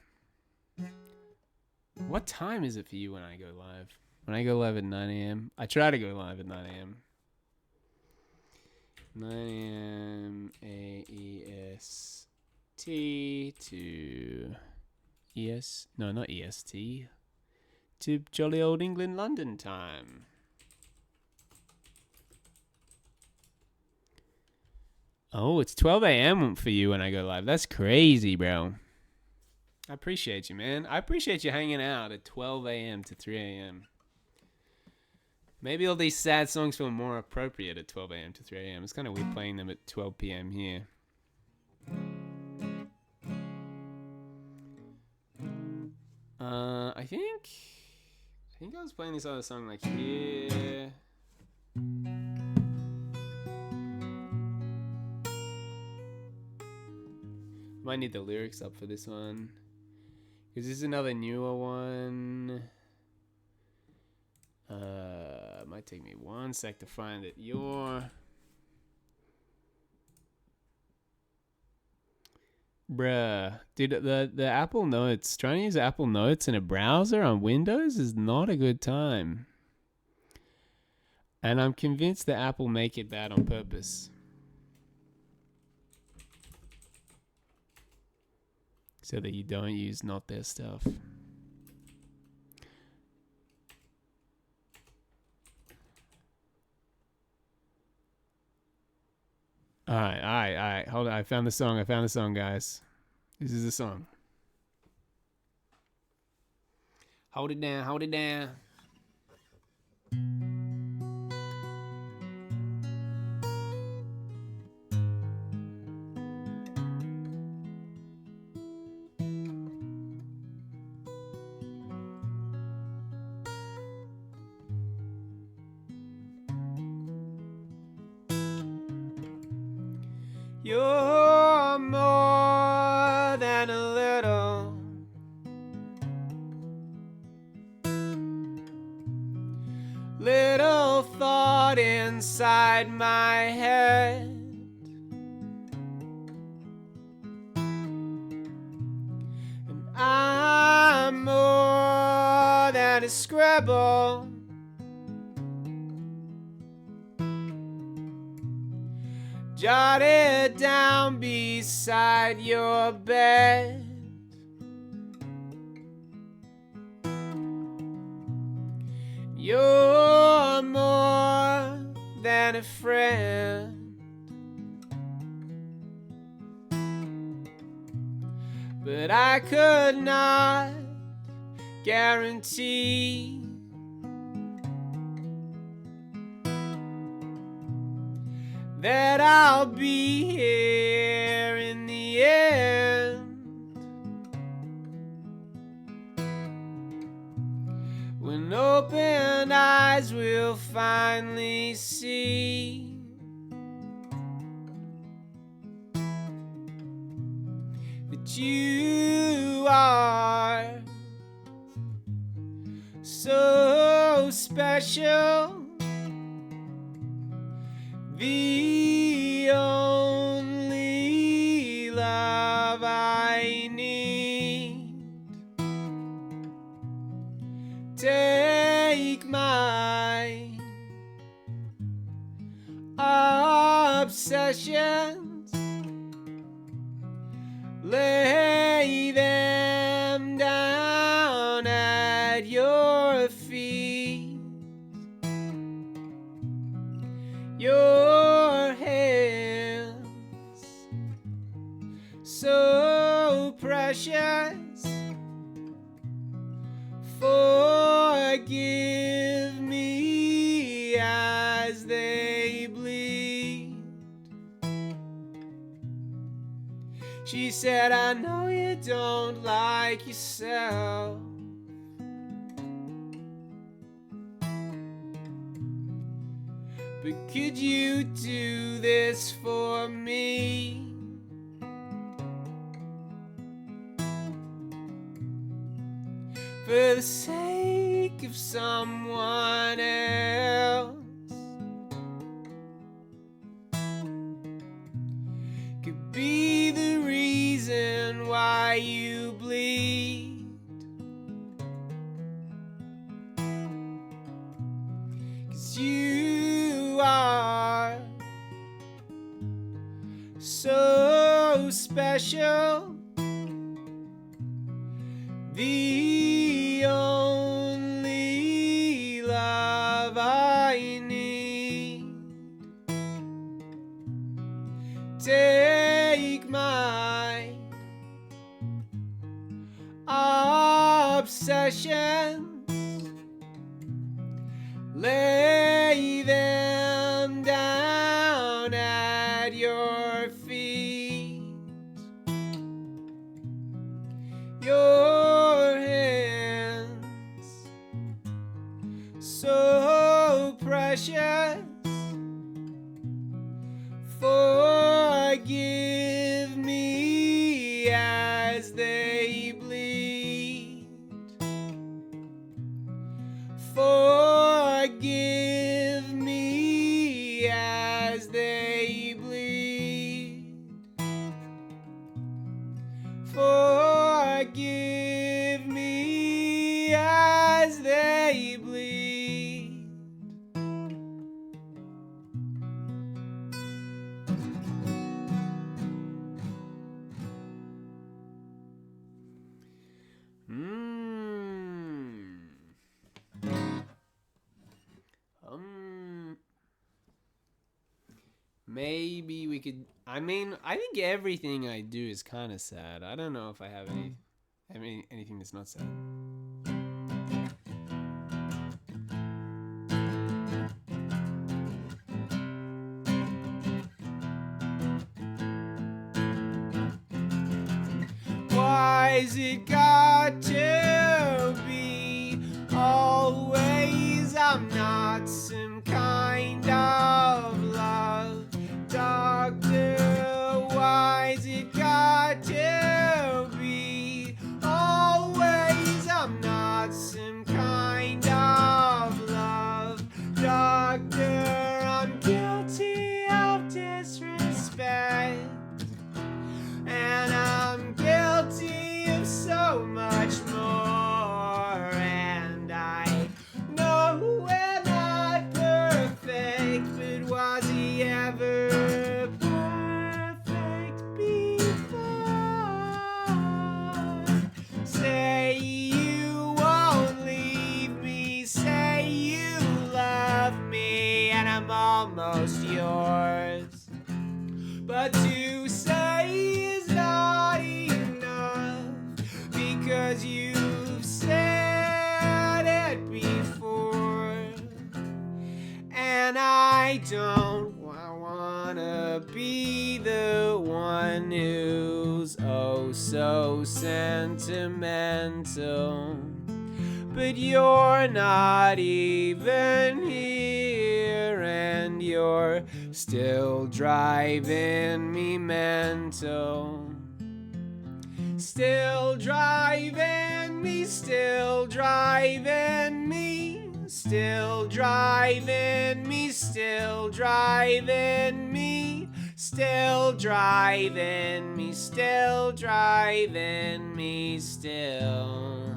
What time is it for you when I go live? When I go live at 9 a.m.? I try to go live at 9 a.m. 9 a.m. AEST to ES... No, not EST. To jolly old England London time. Oh, it's 12 a.m. for you when I go live. That's crazy, bro. I appreciate you, man. I appreciate you hanging out at 12 a.m. to 3 a.m. Maybe all these sad songs feel more appropriate at 12 a.m. to 3 a.m. It's kind of weird playing them at 12 p.m. here. I think I was playing this other song like here. Might need the lyrics up for this one. Because this is another newer one. Might take me one sec to find it. Bruh. Dude, the Apple Notes. Trying to use Apple Notes in a browser on Windows is not a good time. And I'm convinced that Apple make it bad on purpose. So that you don't use not their stuff. Alright. Hold on. I found the song, guys. This is the song. Hold it down. You're more than a little thought inside my head. And I'm more than a scribble. Jotted down beside your bed. You're more than a friend, but I could not guarantee that I'll be here in the end. open eyes will finally see that you are so special. The only love I need. Take my obsessions, lay them down at your feet. Your hands, so precious, forgive me as they bleed. She said, I know you don't like yourself, but could you do this for me? For the sake of someone else, could be the reason why you bleed. 'Cause you are so special. The only love I need. Take my obsessions, lay them down at your feet. Your hands, so precious, forgive me as they bleed. Forgive me as they bleed. Forgive me as they bleed. Maybe we could. I mean, I think everything I do is kind of sad. I don't know if I have anything that's not sad. Why's it got to be always? I'm not some kind of love doctor. Why's it got to be always? I'm not some kind of love doctor. I'm guilty of disrespect, and I'm guilty of so much more. And I know we're not perfect, but was he ever perfect before? Say you won't leave me, say you love me, and I'm almost yours. But to say is not enough, because you've said it before. And I don't wanna be the one who's oh so sentimental. but you're not even here, and you're still driving me mental. Still driving me, still driving me, still driving me, still driving me, still driving me, still driving me, still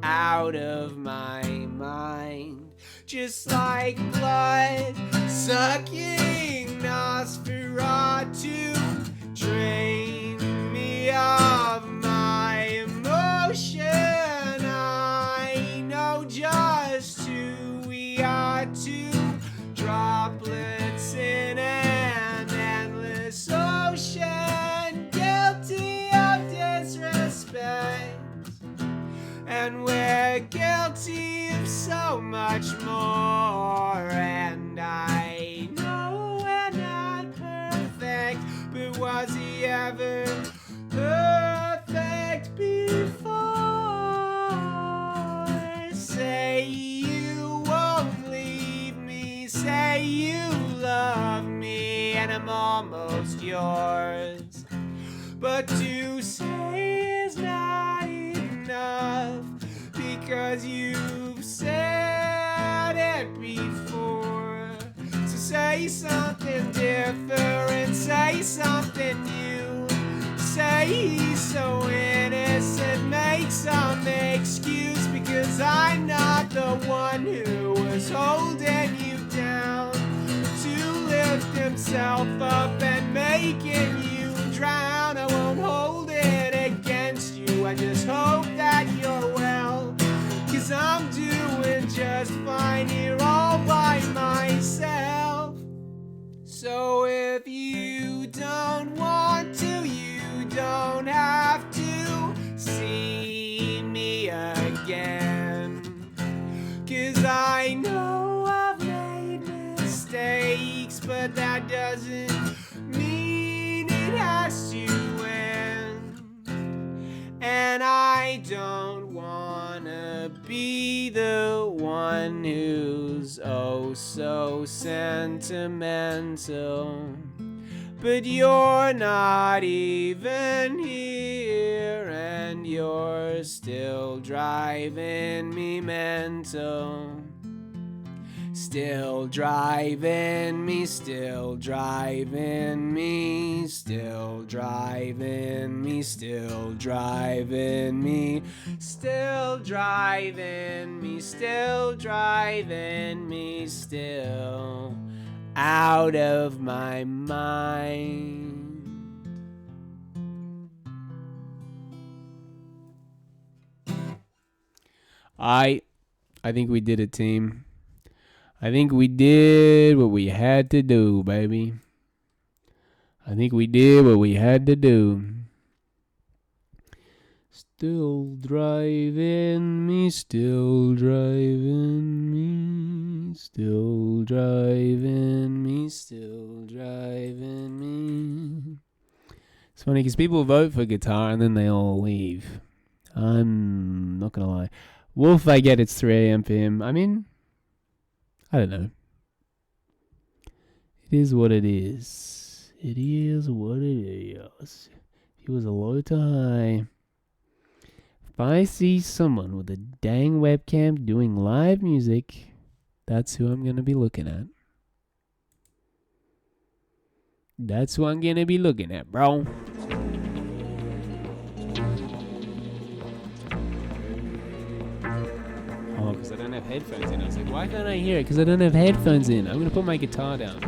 out of my mind. Just like blood sucking Nosferatu, drain me of my emotion. I know just who we are, two droplets in an endless ocean, guilty of disrespect. And we're guilty of so much more. And I know we're not perfect, but was he ever perfect before? Say you won't leave me, say you love me, and I'm almost yours. But to say is not enough, because you've said it before. So say something different, say something new. Say he's so innocent, make some excuse, because I'm not the one who was holding you down to lift himself up and making you drown. I won't hold it against you, I just hope that you're well, 'cause I'm doing just fine here all by myself. So if you don't want to, you don't have to see me again, 'cause I know I've made mistakes, but that doesn't mean it has to end. And I don't wanna be the one who's oh so sentimental, but you're not even here, and you're still driving me mental. Still driving me, still driving me, still driving me, still driving me, still driving me, still driving me, still out of my mind. I think we did it, team. I think we did what we had to do, baby. I think we did what we had to do. Still driving me, still driving me, still driving me, still driving me. It's funny because people vote for guitar and then they all leave. I'm not going to lie. Wolf, I get it's 3 a.m. for him. I mean, I don't know. It is what it is. It is what it is. If he was a low to high. If I see someone with a dang webcam doing live music, that's who I'm going to be looking at. That's who I'm going to be looking at, bro. Oh, because I don't have headphones in. I was like, why can't I hear it? Because I don't have headphones in. I'm going to put my guitar down.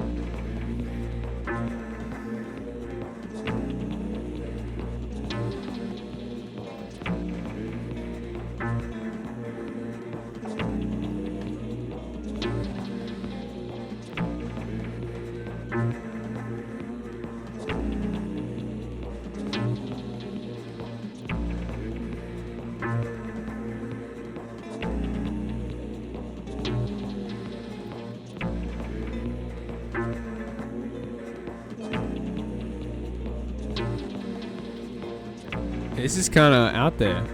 This is kind of out there.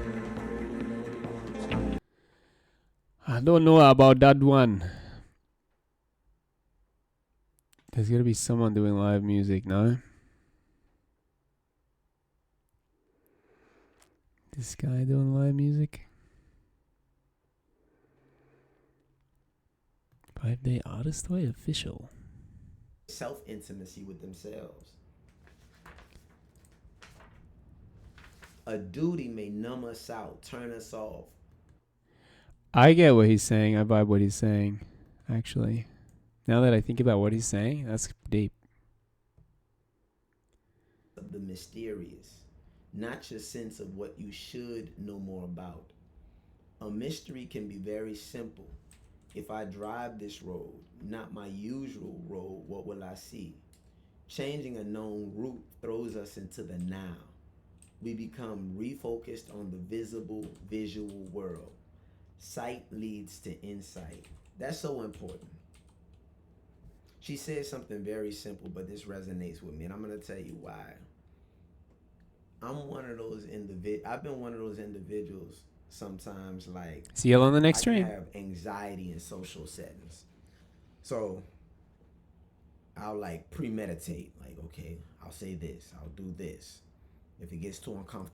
I don't know about that one. There's gotta be someone doing live music, no? This guy doing live music? 5-Day Artist Way official. Self-intimacy with themselves. A duty may numb us out, turn us off. I get what he's saying. I vibe what he's saying, actually. Now that I think about what he's saying, that's deep. Of the mysterious, not your sense of what you should know more about. A mystery can be very simple. If I drive this road, not my usual road, what will I see? Changing a known route throws us into the now. We become refocused on the visible, visual world. Sight leads to insight. That's so important. She said something very simple, but this resonates with me, and I'm going to tell you why. I'm one of those I've been one of those individuals sometimes, like, See you on the next I stream. have anxiety in social settings. So I'll like premeditate, like, okay, I'll say this, I'll do this. If it gets too uncomfortable,